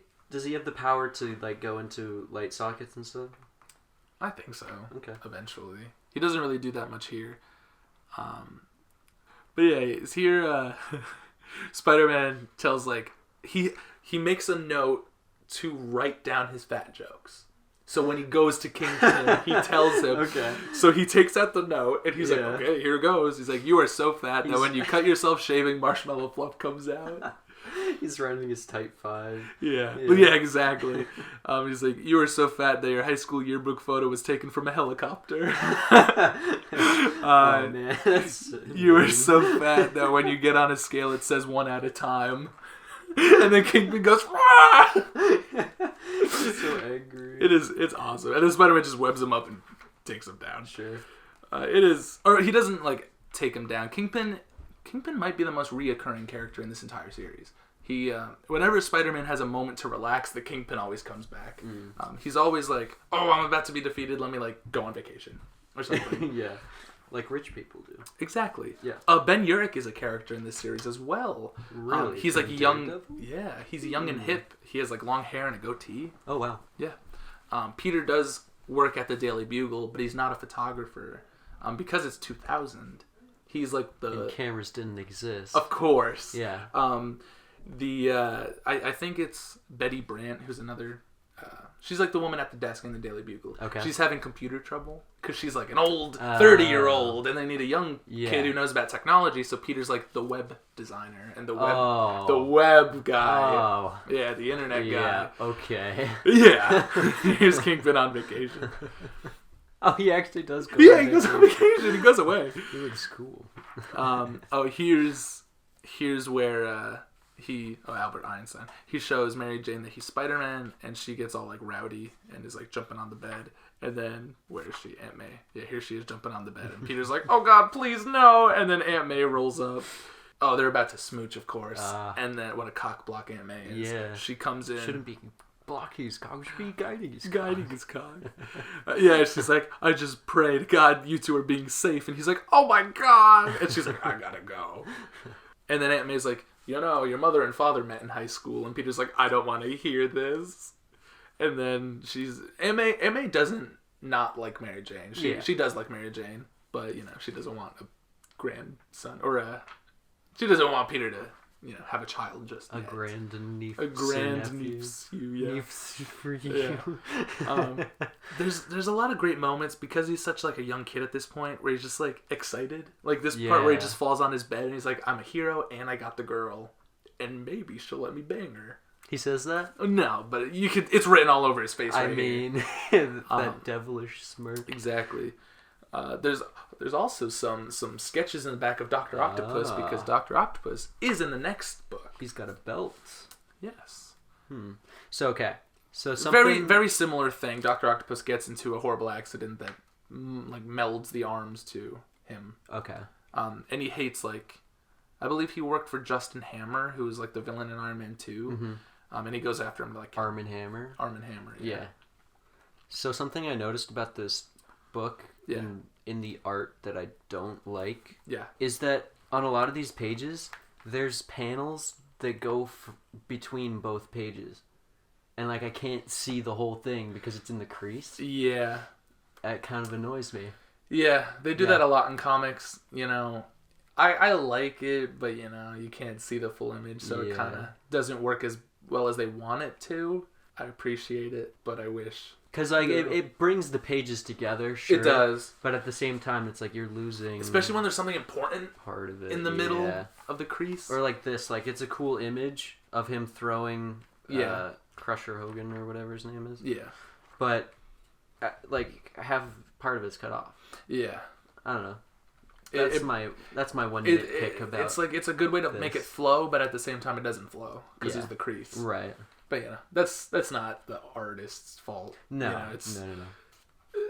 S2: have the power to like go into light sockets and stuff?
S1: I think so.
S2: Okay.
S1: Eventually, he doesn't really do that much here. But yeah, it's here. Spider-Man tells he makes a note to write down his fat jokes. So when he goes to Kingpin, he tells him.
S2: Okay.
S1: So he takes out the note and he's like,
S2: Yeah.
S1: "Okay, here goes." He's like, "You are so fat that when you cut yourself shaving, marshmallow fluff comes out."
S2: He's running his Type 5.
S1: Yeah.
S2: Yeah.
S1: But yeah, exactly. He's like, "You are so fat that your high school yearbook photo was taken from a helicopter."
S2: Oh man, that's
S1: You are
S2: mean.
S1: so fat that when you get on a scale, it says 1 at a time. And then Kingpin goes, "Rah!"
S2: He's so angry.
S1: It's awesome. And then Spider-Man just webs him up and takes him down.
S2: Sure.
S1: Or he doesn't take him down. Kingpin might be the most reoccurring character in this entire series. He, whenever Spider-Man has a moment to relax, the Kingpin always comes back. He's always like, "Oh, I'm about to be defeated. Let me go on vacation or something."
S2: Yeah. Like rich people do.
S1: Exactly.
S2: Yeah.
S1: Ben Urich is a character in this series as well.
S2: Really?
S1: He's
S2: From
S1: young.
S2: Daredevil?
S1: Yeah, he's young and hip. He has long hair and a goatee.
S2: Oh wow.
S1: Yeah. Peter does work at the Daily Bugle, but he's not a photographer. Because it's 2000. He's
S2: And
S1: the...
S2: cameras didn't exist.
S1: Of course.
S2: Yeah.
S1: I think it's Betty Brant, who's another... she's the woman at the desk in the Daily Bugle.
S2: Okay.
S1: She's having computer trouble because she's an old 30-year-old, and they need a young kid who knows about technology. So Peter's the web designer and the web guy.
S2: Oh.
S1: Yeah, the internet
S2: Yeah.
S1: guy.
S2: Okay.
S1: Yeah. Here's Kingpin on vacation.
S2: Oh, he actually does go.
S1: Yeah, he goes on vacation. He goes away.
S2: He looks cool.
S1: Here's where Albert Einstein, he shows Mary Jane that he's Spider-Man, and she gets all rowdy and is jumping on the bed. And then where is she? Aunt May. Yeah, here she is jumping on the bed, and Peter's like, "Oh God, please no!" And then Aunt May rolls up. Oh, they're about to smooch, of course. And then what a cock block Aunt May is.
S2: Yeah.
S1: She comes in.
S2: Shouldn't be blocking his cock. Should be guiding his
S1: Guiding his cock. Yeah, she's like, "I just pray to God you two are being safe." And he's like, "Oh my God!" And she's like, "I gotta go." And then Aunt May's like, "Your mother and father met in high school." And Peter's like, "I don't want to hear this." And then Aunt May doesn't not like Mary Jane. She does like Mary Jane, but she doesn't want a grandson she doesn't want Peter to have a child just yet.
S2: A grand niece.
S1: A grand niece.
S2: For you.
S1: Yeah. There's a lot of great moments because he's such a young kid at this point where he's just excited. This part where he just falls on his bed and he's like, "I'm a hero and I got the girl and maybe she'll let me bang her."
S2: He says that?
S1: No, but it's written all over his face.
S2: I
S1: right
S2: mean,
S1: here.
S2: that devilish smirk.
S1: Exactly. There's also some sketches in the back of Dr. Octopus because Dr. Octopus is in the next book.
S2: He's got a belt.
S1: Yes.
S2: So okay. So something
S1: Very very similar thing. Dr. Octopus gets into a horrible accident that melds the arms to him.
S2: Okay.
S1: And he hates I believe he worked for Justin Hammer, who was the villain in Iron Man 2. And he goes after him
S2: Arm and Hammer.
S1: Arm and Hammer. Yeah.
S2: So something I noticed about this book in the art that I don't like is that on a lot of these pages there's panels that go between both pages, and like I can't see the whole thing because it's in the crease.
S1: Yeah,
S2: That kind of annoys me.
S1: yeah, they do that a lot in comics. You know, I like it, but you know, you can't see the full image, so it kind of doesn't work as well as they want it to. I appreciate it, but I wish.
S2: Because like it brings the pages together, sure.
S1: It does.
S2: But at the same time, it's like you're losing...
S1: Especially when there's something important
S2: part of it.
S1: in the middle of the crease.
S2: Or like this, like it's a cool image of him throwing Crusher Hogan or whatever his name is.
S1: Yeah.
S2: But like have part of it's cut off.
S1: Yeah.
S2: I don't know. That's my one nitpick about
S1: it's like it's a good way to make it flow, but at the same time it doesn't flow because it's the crease.
S2: Right.
S1: But yeah, that's not the artist's fault.
S2: No,
S1: you know, it's,
S2: no.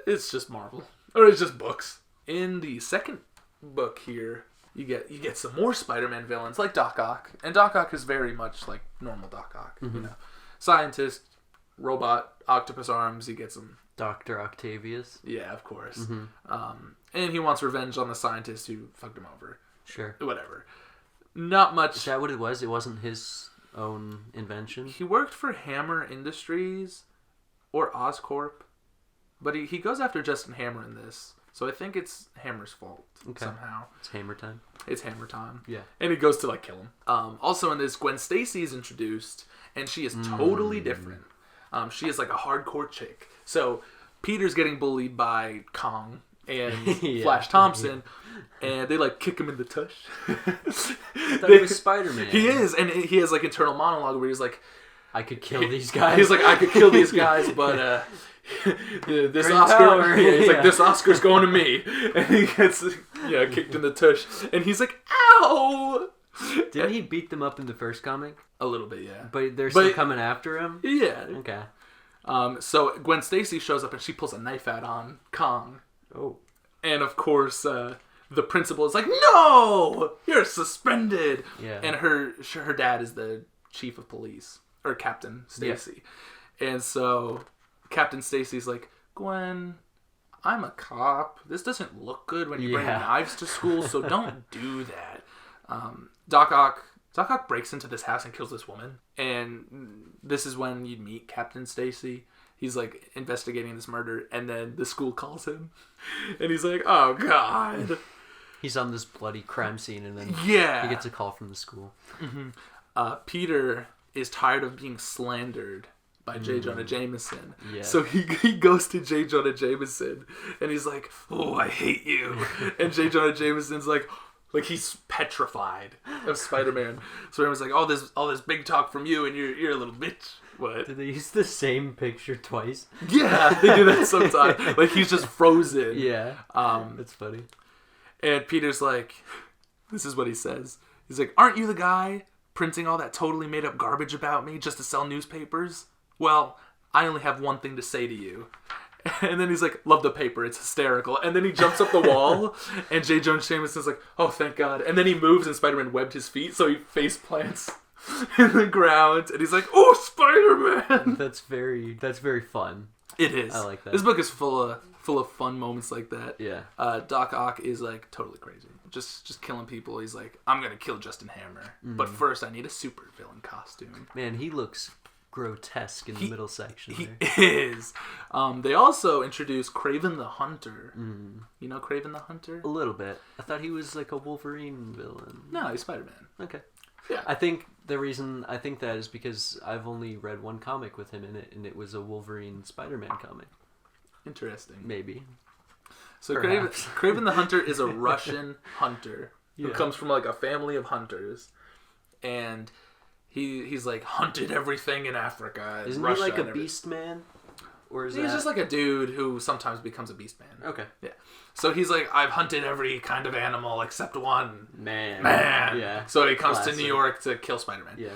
S1: It's just Marvel, or it's just books. In the second book here, you get some more Spider-Man villains like Doc Ock, and Doc Ock is very much like normal Doc Ock.
S2: Mm-hmm.
S1: You know, scientist, robot, octopus arms. He gets them.
S2: Dr. Octavius.
S1: Yeah, of course.
S2: Mm-hmm.
S1: And he wants revenge on the scientist who fucked him over.
S2: Sure.
S1: Whatever. Not much.
S2: Is that what it was? It wasn't his own invention?
S1: He worked for Hammer Industries or Oscorp, but he goes after Justin Hammer in this. So I think it's Hammer's fault somehow.
S2: It's Hammer time.
S1: It's Hammer time.
S2: Yeah.
S1: And he goes to like kill him. Also in this, Gwen Stacy is introduced, and she is totally different. She is like a hardcore chick. So Peter's getting bullied by Kong and Flash Thompson, and they like kick him in the tush.
S2: I thought he was Spider-Man.
S1: He is, and he has like internal monologue where he's like,
S2: I could kill these guys.
S1: He's like, I could kill these guys, but this
S2: Great
S1: Oscar,
S2: power.
S1: he's like, this Oscar's going to me, and he gets kicked in the tush, and he's like, ow.
S2: Didn't he beat them up in the first comic?
S1: A little bit, yeah.
S2: But they're still coming after him?
S1: Yeah.
S2: Okay.
S1: So Gwen Stacy shows up and she pulls a knife out on Kong.
S2: Oh.
S1: And of course, the principal is like, no! You're suspended!
S2: Yeah.
S1: And her dad is the chief of police, or Captain Stacy. Yeah. And so Captain Stacy's like, Gwen, I'm a cop. This doesn't look good when you bring knives to school, so don't do that. Doc Ock breaks into this house and kills this woman. And this is when you meet Captain Stacy. He's like investigating this murder, and then the school calls him. And he's like, oh God.
S2: He's on this bloody crime scene, and then he gets a call from the school.
S1: Mm-hmm. Peter is tired of being slandered by J. Jonah Jameson. Yeah. So he goes to J. Jonah Jameson, and he's like, oh, I hate you. And J. Jonah Jameson's like he's petrified of Spider-Man. So everyone's like, all this big talk from you, and you're a little bitch. What?
S2: Did they use the same picture twice?
S1: Yeah, they do that sometimes. Like he's just frozen.
S2: Yeah. That's funny.
S1: And Peter's like, this is what he says. He's like, aren't you the guy printing all that totally made up garbage about me just to sell newspapers? Well, I only have one thing to say to you. And then he's like, love the paper, it's hysterical. And then he jumps up the wall, and J. Jonah Jameson's like, oh, thank God. And then he moves, and Spider-Man webbed his feet, so he face plants in the ground. And he's like, oh, Spider-Man!
S2: That's very fun.
S1: It is.
S2: I like that.
S1: This book is full of fun moments like that.
S2: Yeah.
S1: Doc Ock is like totally crazy. Just killing people. He's like, I'm going to kill Justin Hammer. But first, I need a super villain costume.
S2: Man, he looks grotesque in the middle section.
S1: He is. They also introduced Kraven the Hunter. You know Kraven the Hunter?
S2: A little bit. I thought he was like a Wolverine villain.
S1: No, he's Spider-Man.
S2: Okay.
S1: Yeah.
S2: I think the reason I think that is because I've only read one comic with him in it, and it was a Wolverine Spider-Man comic.
S1: Interesting.
S2: Maybe.
S1: So Kraven the Hunter is a Russian hunter who comes from like a family of hunters, and he's like hunted everything in Africa.
S2: Isn't he like a beast man? Or is
S1: he's just like a dude who sometimes becomes a beast man.
S2: Okay.
S1: Yeah. So he's like, I've hunted every kind of animal except one.
S2: Man.
S1: Yeah. So he comes to New York to kill Spider-Man.
S2: Yeah.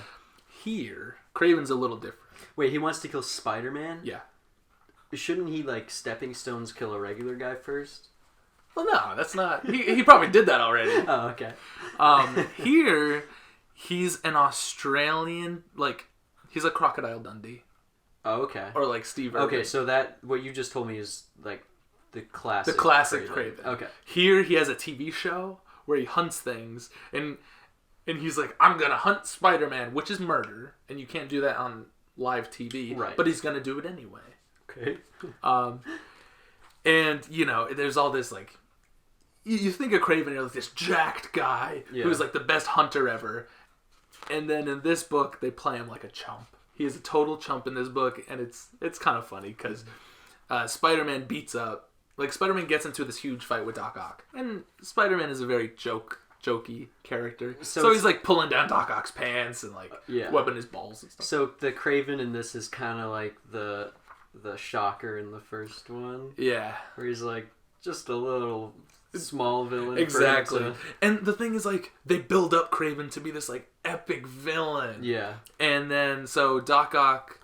S1: Here, Kraven's a little different.
S2: Wait, he wants to kill Spider-Man?
S1: Yeah.
S2: Shouldn't he, like, stepping stones kill a regular guy first?
S1: Well, no, that's not... He probably did that already.
S2: Oh, okay.
S1: Here, he's an Australian, like, he's a Crocodile Dundee.
S2: Oh, okay.
S1: Or, like, Steve Irwin.
S2: Okay, so that, what you just told me is, like, the classic...
S1: The classic Kraven.
S2: Okay.
S1: Here, he has a TV show where he hunts things, and And he's like, I'm gonna hunt Spider-Man, which is murder, and you can't do that on live TV.
S2: Right.
S1: But he's gonna do it anyway.
S2: Okay.
S1: And there's all this like, you think of Kraven, you're like this jacked guy who's like the best hunter ever, and then in this book they play him like a chump. He is a total chump in this book, and it's kind of funny because Spider-Man Spider-Man gets into this huge fight with Doc Ock, and Spider-Man is a very jokey character, so he's like pulling down Doc Ock's pants and like webbing his balls and stuff.
S2: So the Kraven in this is kind of like the Shocker in the first one, where he's like just a little small villain.
S1: Exactly. And the thing is, like, they build up Kraven to be this like epic villain.
S2: Yeah.
S1: And then so Doc Ock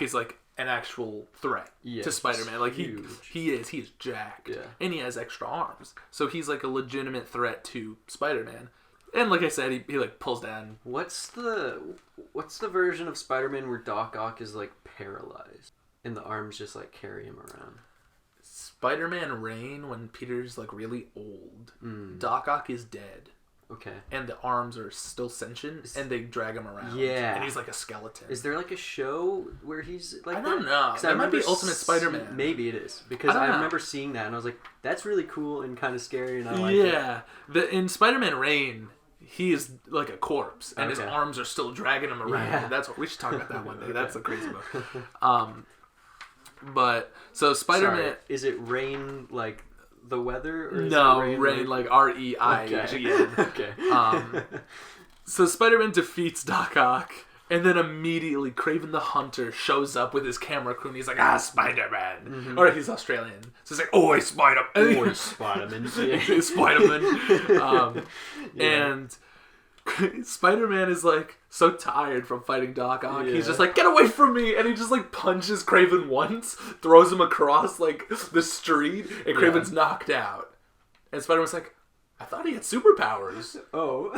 S1: is like an actual threat to Spider-Man. Like he is jacked.
S2: Yeah.
S1: And he has extra arms. So he's like a legitimate threat to Spider-Man. And like I said, he like pulls down.
S2: What's the version of Spider-Man where Doc Ock is like paralyzed and the arms just like carry him around?
S1: Spider-Man Reign, when Peter's like really old, Doc Ock is dead.
S2: Okay.
S1: And the arms are still sentient, and they drag him around.
S2: Yeah.
S1: And he's like a skeleton.
S2: Is there like a show where he's like
S1: I don't know. That might be Ultimate Spider-Man.
S2: Maybe it is. Because I remember seeing that, and I was like, that's really cool and kind of scary, and I like it.
S1: Yeah. In Spider-Man Reign, he is like a corpse, and his arms are still dragging him around.
S2: Yeah.
S1: That's what we should talk about that one day. That's a crazy book. But so Spider-Man.
S2: Sorry, is it Rain like the weather? Or is
S1: no,
S2: it
S1: Rain like REIGN.
S2: Okay.
S1: So Spider-Man defeats Doc Ock, and then immediately Kraven the Hunter shows up with his camera crew, and he's like, Spider-Man. Mm-hmm. Or he's Australian. So he's like, Oi, Spider-Man.
S2: Oi, Spider-Man.
S1: Spider-Man. And Spider-Man is like so tired from fighting Doc Ock. He's just like, get away from me, and he just like punches Kraven once, throws him across like the street, and Kraven's knocked out. And Spider-Man's like, I thought he had superpowers.
S2: Oh.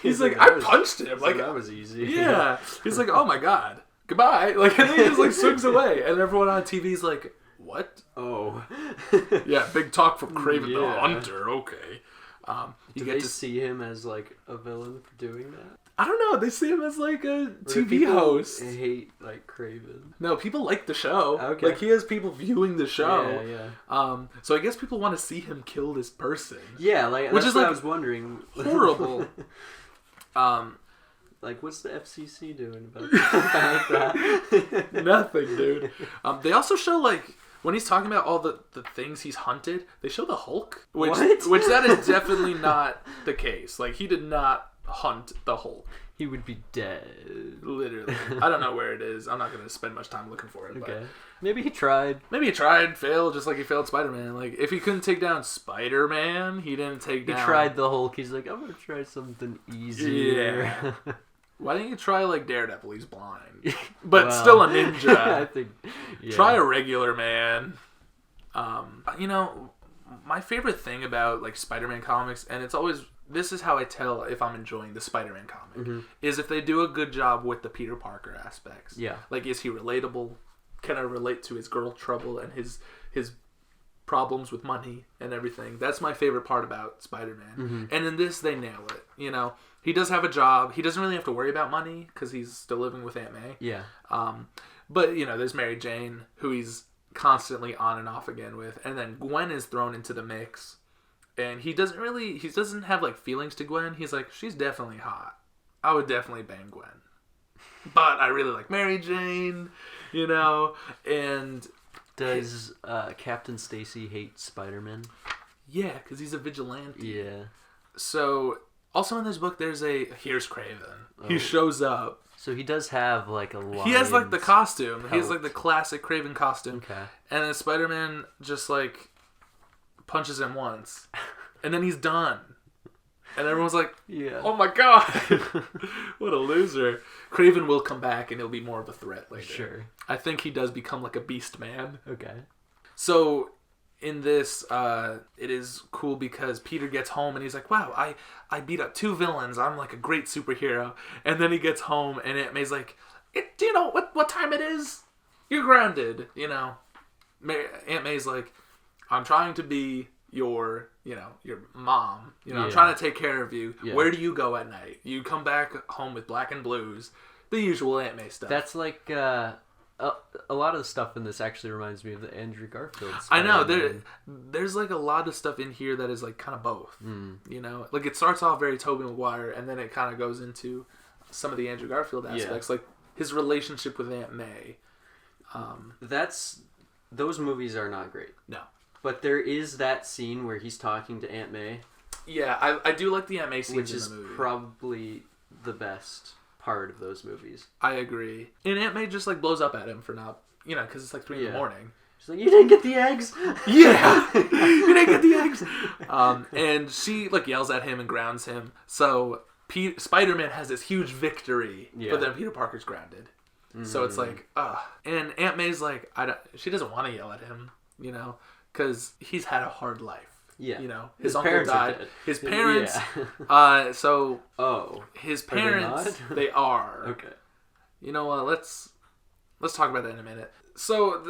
S1: He's like, I punched him. Like,
S2: that was easy.
S1: Yeah. He's like, oh my god, goodbye. Like, and then he just like swings away, and everyone on TV's like, what?
S2: Oh.
S1: Yeah, big talk from Kraven the Hunter. Okay.
S2: Do they see him as like a villain for doing that?
S1: I don't know. They see him as like a TV host.
S2: I hate like Kraven.
S1: No, people like the show.
S2: Okay.
S1: Like he has people viewing the show.
S2: Yeah.
S1: So I guess people want to see him kill this person.
S2: Yeah, like
S1: which
S2: that's
S1: is
S2: what
S1: like
S2: I was wondering.
S1: Horrible.
S2: Like what's the FCC doing about that?
S1: Nothing, dude. They also show like. When he's talking about all the things he's hunted, they show the Hulk, which that is definitely not the case. Like, he did not hunt the Hulk.
S2: He would be dead.
S1: Literally. I don't know where it is. I'm not going to spend much time looking for it.
S2: Okay.
S1: But
S2: maybe he tried.
S1: Maybe he tried, failed, just like he failed Spider-Man. Like, if he couldn't take down Spider-Man, he didn't take down...
S2: He tried the Hulk. He's like, I'm going to try something easier.
S1: Yeah. Why didn't you try, like, Daredevil? He's blind. But still a ninja.
S2: I think... Yeah.
S1: Try a regular man. My favorite thing about, like, Spider-Man comics, and it's always... This is how I tell if I'm enjoying the Spider-Man comic, is if they do a good job with the Peter Parker aspects.
S2: Yeah.
S1: Like, is he relatable? Can I relate to his girl trouble and his problems with money and everything? That's my favorite part about Spider-Man. And in this, they nail it, He does have a job. He doesn't really have to worry about money because he's still living with Aunt May. Yeah. But, there's Mary Jane, who he's constantly on and off again with. And then Gwen is thrown into the mix. And he doesn't have, like, feelings to Gwen. He's like, she's definitely hot. I would definitely bang Gwen. But I really like Mary Jane, and...
S2: Does Captain Stacy hate Spider-Man?
S1: Yeah, because he's a vigilante.
S2: Yeah.
S1: So, also in this book, here's Kraven. Oh. He shows up.
S2: So he does have, like, a lot.
S1: He has, like, the costume. He has, like, the classic Kraven costume.
S2: Okay. And
S1: then Spider-Man just, like... punches him once, and then he's done, and everyone's like, "Oh my god, what a loser!" Kraven will come back, and he'll be more of a threat later.
S2: Sure,
S1: I think he does become like a beast man.
S2: Okay,
S1: so in this, it is cool because Peter gets home and he's like, "Wow, I beat up 2 villains. I'm like a great superhero." And then he gets home, and Aunt May's like, "Do you know what time it is? You're grounded." Aunt May's like, I'm trying to be your mom. I'm
S2: Yeah.
S1: trying to take care of you.
S2: Yeah.
S1: Where do you go at night? You come back home with black and blues. The usual Aunt May stuff.
S2: That's like a lot of the stuff in this actually reminds me of the Andrew Garfield
S1: I know
S2: Spider-Man.
S1: there's like a lot of stuff in here that is like kind of both. Like it starts off very Tobey Maguire, and then it kind of goes into some of the Andrew Garfield aspects, like his relationship with Aunt May.
S2: Those movies are not great.
S1: No,
S2: but there is that scene where he's talking to Aunt May.
S1: Yeah, I do like the Aunt May scenes
S2: which
S1: in
S2: is
S1: the movie.
S2: probably the best part of those movies.
S1: I agree. And Aunt May just like blows up at him for not, because it's like 3 in the morning.
S2: She's like, "You didn't get the eggs."
S1: Yeah, you didn't get the eggs. And she like yells at him and grounds him. So Spider-Man has this huge victory, but then Peter Parker's grounded. So it's like, and Aunt May's like, she doesn't want to yell at him, because he's had a hard life.
S2: Yeah.
S1: His uncle died. His parents.
S2: Yeah.
S1: So.
S2: Oh.
S1: His parents. They are.
S2: Okay.
S1: You know what? Let's talk about that in a minute. So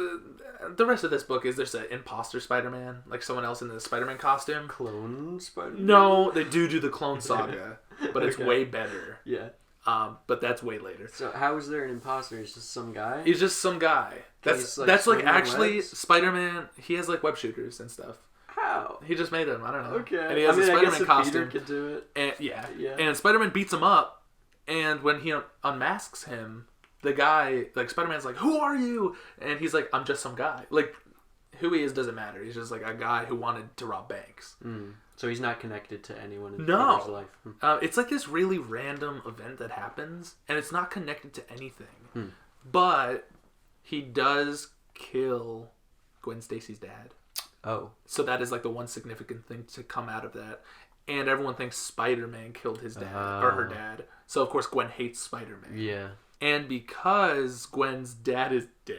S1: the rest of this book is there's an imposter Spider-Man, like someone else in the Spider-Man costume.
S2: Clone Spider-Man?
S1: No, they do the clone saga, but it's way better.
S2: Yeah.
S1: But that's way later.
S2: So how is there an imposter? He's just some guy?
S1: He's just some guy. That's like actually
S2: webs?
S1: Spider-Man. He has like web shooters and stuff.
S2: How?
S1: He just made them. I don't know.
S2: Okay.
S1: And he has a Spider-Man costume.
S2: Peter could do it.
S1: And yeah. And Spider-Man beats him up, and when he unmasks him, the guy, like Spider-Man's like, "Who are you?" And he's like, "I'm just some guy." Like, who he is doesn't matter. He's just like a guy who wanted to rob banks.
S2: So he's not connected to anyone in
S1: No.
S2: Peter's life.
S1: It's like this really random event that happens, and it's not connected to anything. But he does kill Gwen Stacy's dad.
S2: Oh.
S1: So that is like the one significant thing to come out of that. And everyone thinks Spider-Man killed his dad, or her dad. So of course Gwen hates Spider-Man.
S2: Yeah.
S1: And because Gwen's dad is dead,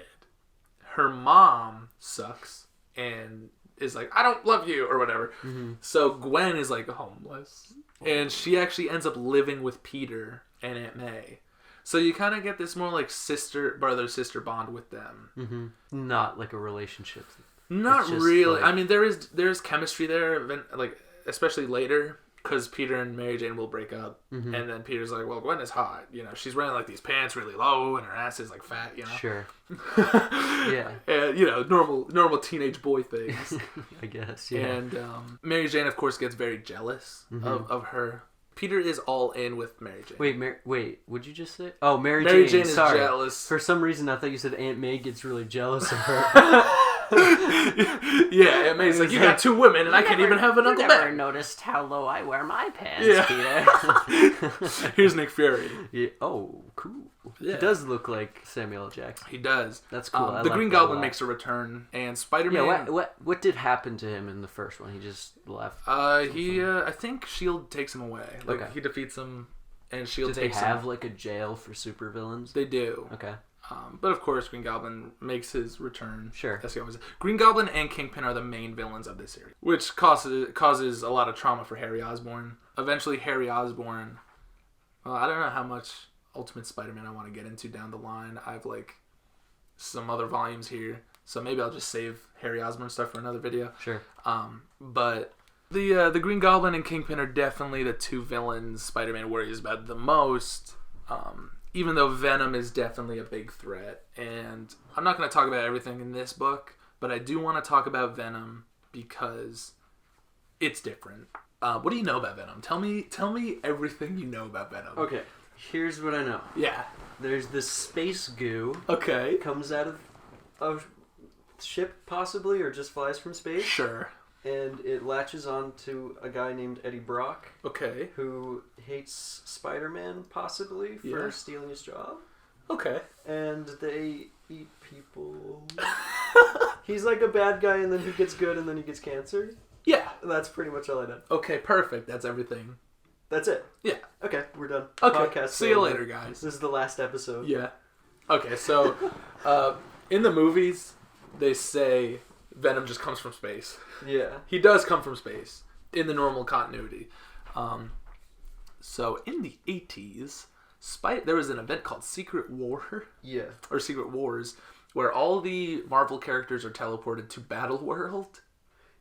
S1: her mom sucks and is like, "I don't love you," or whatever. So Gwen is like homeless. And she actually ends up living with Peter and Aunt May. So you kind of get this more like brother-sister bond with them.
S2: Not like a relationship.
S1: Not really. I mean, there's chemistry there, like especially later, because Peter and Mary Jane will break up, and then Peter's like, "Well, Gwen is hot. She's wearing like these pants really low, and her ass is like fat.
S2: Sure. Yeah.
S1: And normal teenage boy things.
S2: I guess. Yeah.
S1: And Mary Jane, of course, gets very jealous of her. Peter is all in with Mary Jane.
S2: Wait. What'd you just say? Oh, Mary
S1: Jane
S2: is
S1: sorry. Jealous.
S2: For some reason, I thought you said Aunt May gets really jealous of her.
S1: Yeah, Aunt May's like, "You got 2 women, and I can't even have an Uncle Ben."
S2: Never noticed how low I wear my pants, Peter.
S1: Here's Nick Fury.
S2: Yeah. Oh, cool.
S1: Yeah.
S2: He does look like Samuel L. Jackson.
S1: He does.
S2: That's cool.
S1: The Green Goblin makes a return, and Spider-Man.
S2: Yeah. What did happen to him in the first one? He just left.
S1: I think Shield takes him away. Like he defeats him, and Shield takes him.
S2: Do they have like a jail for supervillains?
S1: They do.
S2: Okay.
S1: But of course, Green Goblin makes his return.
S2: Sure.
S1: Green Goblin and Kingpin are the main villains of this series, which causes a lot of trauma for Harry Osborn. Eventually, Harry Osborn. Well, I don't know how much Ultimate Spider-Man I want to get into down the line. I've like some other volumes here, so maybe I'll just save Harry Osborn stuff for another video.
S2: Sure.
S1: But the Green Goblin and Kingpin are definitely the 2 villains Spider-Man worries about the most. Even though Venom is definitely a big threat. And I'm not going to talk about everything in this book, but I do want to talk about Venom because it's different. What do you know about Venom? Tell me everything you know about Venom.
S2: Okay, here's what I know.
S1: Yeah.
S2: There's this space goo.
S1: Okay.
S2: Comes out of a ship, possibly, or just flies from space.
S1: Sure.
S2: And it latches on to a guy named Eddie Brock.
S1: Okay.
S2: Who hates Spider-Man, possibly, for stealing his job.
S1: Okay.
S2: And they eat people. He's like a bad guy, and then he gets good, and then he gets cancer.
S1: Yeah.
S2: That's pretty much all I know.
S1: Okay, perfect. That's everything.
S2: That's it.
S1: Yeah.
S2: Okay, we're done.
S1: Okay.
S2: Podcast
S1: See you later, guys.
S2: This is the last episode.
S1: Yeah. Okay, so in the movies, they say Venom just comes from space.
S2: Yeah.
S1: He does come from space in the normal continuity. So in the 80s, there was an event called Secret War.
S2: Yeah.
S1: Or Secret Wars, where all the Marvel characters are teleported to Battleworld.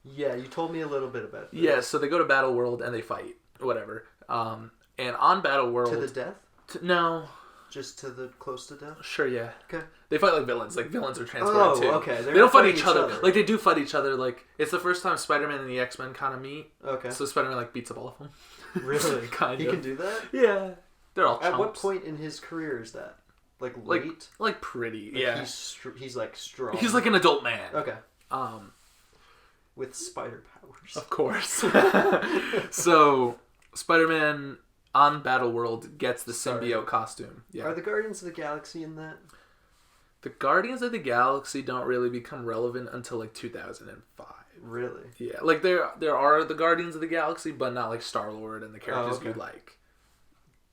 S2: Yeah, you told me a little bit about this.
S1: Yeah, so they go to Battle World and they fight, whatever. And on Battle World...
S2: To the death?
S1: No.
S2: Just to the close to death?
S1: Sure, yeah.
S2: Okay.
S1: They fight like villains. Like, villains are transported too.
S2: Okay.
S1: They don't fight each other. Like, they do fight each other. Like, it's the first time Spider-Man and the X-Men kind of meet.
S2: Okay.
S1: So Spider-Man, like, beats up all of them.
S2: Really?
S1: Kind of.
S2: He can do that?
S1: Yeah. They're all chumps.
S2: At what point in his career is that? Like, late?
S1: Like pretty,
S2: like
S1: yeah.
S2: He's, like, strong.
S1: He's like an adult man.
S2: Okay. With spider powers.
S1: Of course. So, Spider-Man on Battle World gets the symbiote costume. Yeah.
S2: Are the Guardians of the Galaxy in that?
S1: The Guardians of the Galaxy don't really become relevant until like 2005.
S2: Really?
S1: Yeah. Like there are the Guardians of the Galaxy, but not like Star-Lord and the characters you like.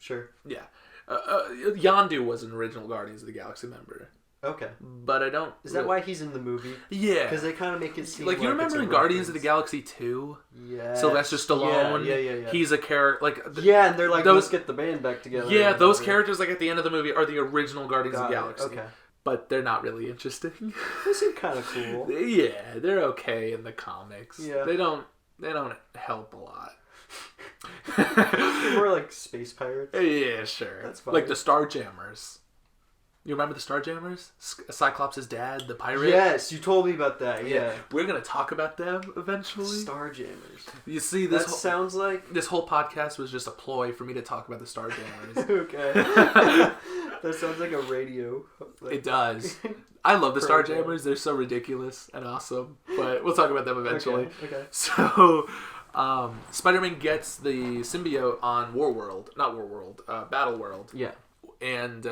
S2: Sure.
S1: Yeah. Yondu was an original Guardians of the Galaxy member.
S2: Okay.
S1: But I don't...
S2: Is that why he's in the movie?
S1: Yeah.
S2: Because they kind of make it seem
S1: like you remember in Guardians of the Galaxy 2?
S2: Yeah.
S1: Sylvester Stallone?
S2: Yeah.
S1: He's a character... like
S2: yeah, and they're like, let's get the band back together.
S1: Yeah, those characters like at the end of the movie are the original Guardians of the Galaxy.
S2: Okay.
S1: But they're not really interesting.
S2: They seem kind of cool.
S1: Yeah, they're okay in the comics.
S2: Yeah.
S1: They don't help a lot.
S2: They're more like space pirates.
S1: Yeah, sure.
S2: That's fine.
S1: Like the Starjammers. You remember the Starjammers? Cyclops' dad, the pirate?
S2: Yes, you told me about that, yeah.
S1: We're going to talk about them eventually.
S2: Starjammers.
S1: You see,
S2: this sounds like...
S1: This whole podcast was just a ploy for me to talk about the Starjammers.
S2: Okay. That sounds like a radio.
S1: It does. I love the Starjammers. They're so ridiculous and awesome. But we'll talk about them eventually.
S2: Okay.
S1: So, Spider-Man gets the symbiote on Battle World.
S2: Yeah.
S1: And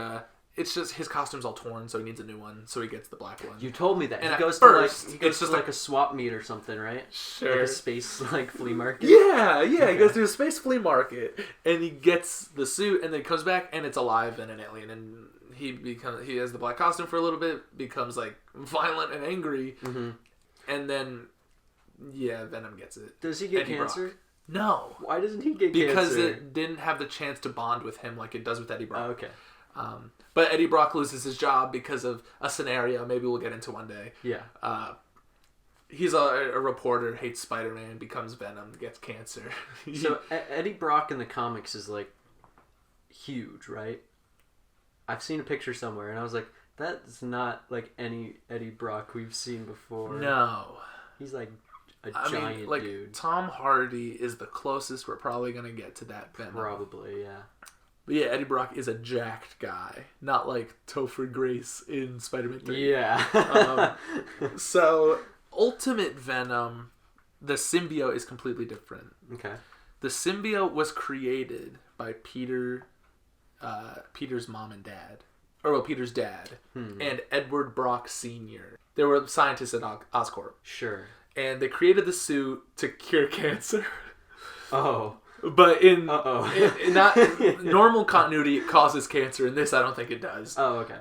S1: it's just his costume's all torn, so he needs a new one. So he gets the black one.
S2: You told me that.
S1: And
S2: he goes
S1: to
S2: like a swap meet or something, right?
S1: Sure.
S2: Like a space flea market.
S1: Yeah. Okay. He goes to a space flea market and he gets the suit, and then comes back and it's alive and an alien, and he has the black costume for a little bit, becomes like violent and angry, and then Venom gets it.
S2: Does he get cancer?
S1: Brock. No.
S2: Why doesn't he get
S1: cancer? Because
S2: cancer?
S1: it didn't have the chance to bond with him like it does with Eddie Brock.
S2: Oh, okay.
S1: But Eddie Brock loses his job because of a scenario maybe we'll get into one day.
S2: Yeah.
S1: He's a reporter, hates Spider-Man, becomes Venom, gets cancer.
S2: So Eddie Brock in the comics is like huge, right? I've seen a picture somewhere and I was like, that's not like any Eddie Brock we've seen before.
S1: No.
S2: He's like a giant dude.
S1: Tom Hardy is the closest we're probably going to get to that Venom.
S2: Probably, yeah.
S1: But yeah, Eddie Brock is a jacked guy. Not like Topher Grace in Spider-Man 3.
S2: Yeah.
S1: So, Ultimate Venom, the symbiote is completely different.
S2: Okay.
S1: The symbiote was created by Peter's mom and dad. Peter's dad. And Edward Brock Sr. They were scientists at Oscorp.
S2: Sure.
S1: And they created the suit to cure cancer.
S2: Oh.
S1: But in not normal continuity, it causes cancer. In this, I don't think it does.
S2: Oh, okay.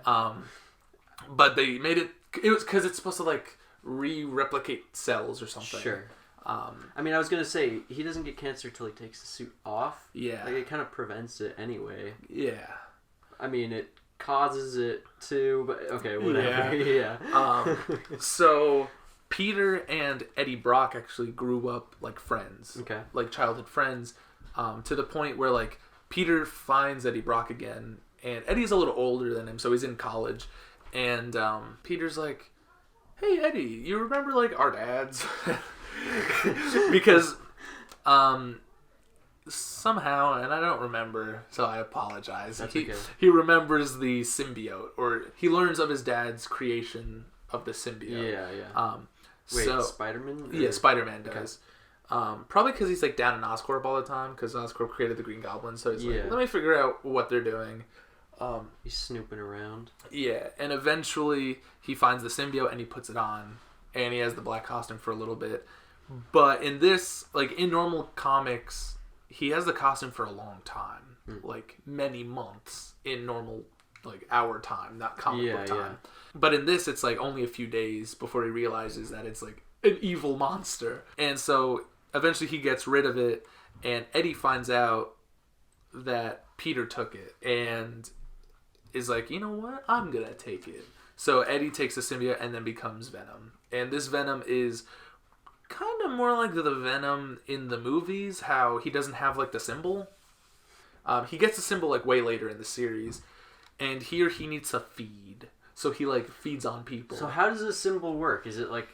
S1: But they made it. It was because it's supposed to like replicate cells or something.
S2: Sure. I mean, I was gonna say he doesn't get cancer till he takes the suit off.
S1: Yeah.
S2: Like it kind of prevents it anyway.
S1: Yeah.
S2: I mean, it causes it too, but okay, whatever. Yeah.
S1: So Peter and Eddie Brock actually grew up like friends.
S2: Okay. Like
S1: childhood friends. To the point where like Peter finds Eddie Brock again, and Eddie's a little older than him, so he's in college, and Peter's like, "Hey Eddie, you remember like our dads?" Because somehow, and I don't remember, so I apologize. He remembers the symbiote, or he learns of his dad's creation of the symbiote.
S2: Yeah. Wait, Spider-Man?
S1: Yeah, Spider-Man does. Okay. Probably because he's like down in Oscorp all the time, because Oscorp created the Green Goblin, so he's like, let me figure out what they're doing.
S2: He's snooping around.
S1: Yeah, and eventually he finds the symbiote and he puts it on, and he has the black costume for a little bit. But in this, like in normal comics, he has the costume for a long time, like many months in normal, like our time, not comic book time. Yeah. But in this, it's like only a few days before he realizes that it's like an evil monster. And so eventually he gets rid of it, and Eddie finds out that Peter took it and is like, you know what? I'm going to take it. So Eddie takes the symbiote and then becomes Venom. And this Venom is kind of more like the Venom in the movies, how he doesn't have like the symbol. He gets the symbol like way later in the series, and here he needs to feed. So he like feeds on people.
S2: So how does the symbol work? Is it like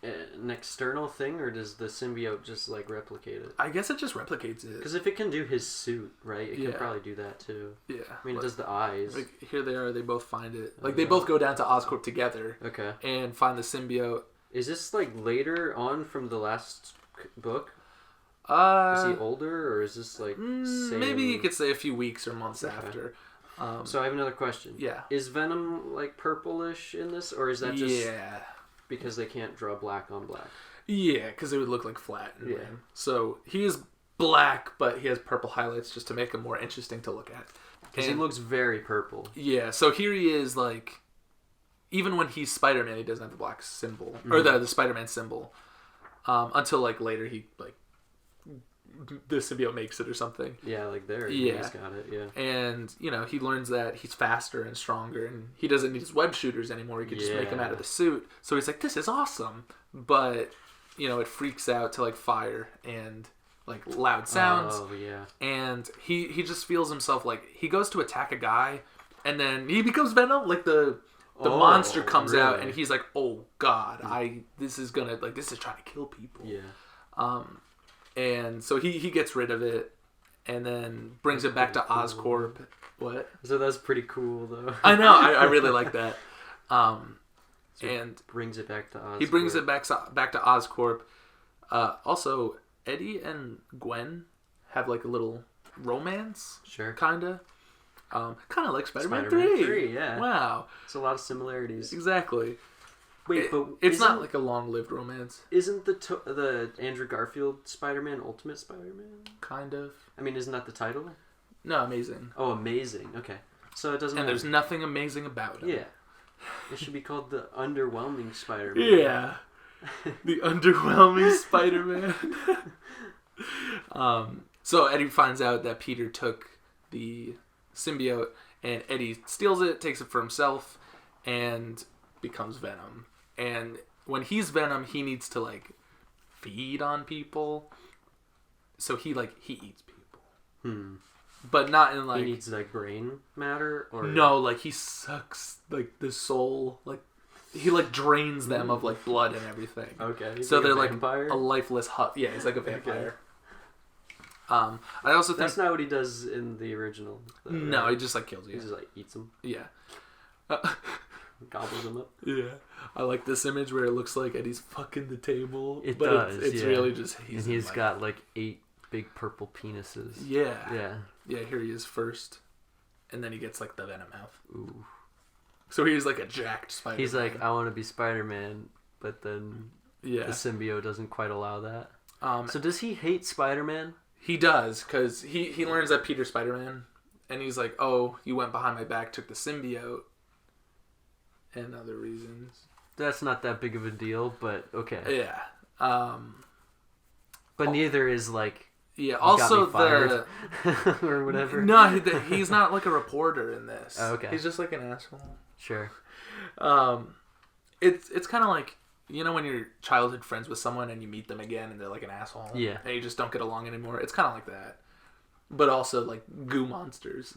S2: an external thing, or does the symbiote just like replicate it?
S1: I guess it just replicates it.
S2: Because if it can do his suit, right, it can probably do that too.
S1: Yeah.
S2: I mean, it does the eyes.
S1: Like, here they are, they both find it. Like, they both go down to Oscorp together.
S2: Okay.
S1: And find the symbiote.
S2: Is this like later on from the last book? Is he older, or is this like same...
S1: Maybe you could say a few weeks or months after.
S2: So I have another question.
S1: Yeah.
S2: Is Venom like purplish in this, or is that just because they can't draw black on black?
S1: Yeah, because it would look like flat and lame. So he is black, but he has purple highlights just to make him more interesting to look at.
S2: Because he looks very purple.
S1: Yeah, so here he is like, even when he's Spider-Man, he doesn't have the black symbol or the Spider-Man symbol until like later he like the symbiote makes it or something.
S2: Yeah, like there.
S1: Yeah,
S2: he's got it. Yeah,
S1: and you know he learns that he's faster and stronger, and he doesn't need his web shooters anymore. He can just make them out of the suit. So he's like, this is awesome, but you know it freaks out to like fire and like loud sounds.
S2: Oh yeah,
S1: and he just feels himself like he goes to attack a guy, and then he becomes Venom. Like the monster comes out, and he's like, oh god, this is trying to kill people.
S2: Yeah.
S1: And so he gets rid of it, and then brings it back to Oscorp. What?
S2: So that's pretty cool, though.
S1: I know. I really like that. And
S2: brings it back to Oscorp.
S1: He brings it back to Oscorp. Also, Eddie and Gwen have like a little romance.
S2: Sure.
S1: Kinda. Kind of like Spider-Man 3.
S2: Yeah.
S1: Wow.
S2: It's a lot of similarities.
S1: Exactly.
S2: Wait, but
S1: it's not like a long-lived romance.
S2: Isn't the Andrew Garfield Spider-Man Ultimate Spider-Man?
S1: Kind of.
S2: I mean, isn't that the title?
S1: No, Amazing.
S2: Oh, Amazing. Okay. So it doesn't
S1: And there's nothing amazing about it.
S2: Yeah. It should be called the Underwhelming Spider-Man.
S1: Yeah. The Underwhelming Spider-Man. So Eddie finds out that Peter took the symbiote, and Eddie steals it, takes it for himself, and becomes Venom. And when he's Venom, he needs to like feed on people. So he eats people. But not in like...
S2: He needs like brain matter? Or
S1: no, like he sucks like the soul. Like he like drains them of like blood and everything.
S2: Okay.
S1: So they're
S2: like
S1: like a lifeless hut. Yeah, he's like a vampire. I also think...
S2: That's not what he does in the original. Though, right?
S1: No, he just like kills you.
S2: He just like eats them.
S1: Yeah.
S2: Gobbles them up.
S1: Yeah. I like this image where it looks like Eddie's fucking the table.
S2: It
S1: but
S2: does,
S1: it's really just...
S2: He's got like 8 big purple penises.
S1: Yeah.
S2: Yeah.
S1: Yeah, here he is first. And then he gets like the Venom mouth.
S2: Ooh.
S1: So he's like a jacked Spider-Man.
S2: He's like, I want to be Spider-Man, but then the symbiote doesn't quite allow that. So does he hate Spider-Man?
S1: He does, because he learns that Peter's Spider-Man, and he's like, oh, you went behind my back, took the symbiote, and other reasons.
S2: That's not that big of a deal, but okay.
S1: Yeah.
S2: But neither is like...
S1: Yeah, also the...
S2: or whatever.
S1: No, he's not like a reporter in this.
S2: Oh, okay.
S1: He's just like an asshole.
S2: Sure.
S1: It's kind of like... You know when you're childhood friends with someone and you meet them again and they're like an asshole?
S2: Yeah.
S1: And you just don't get along anymore? It's kind of like that. But also like goo monsters.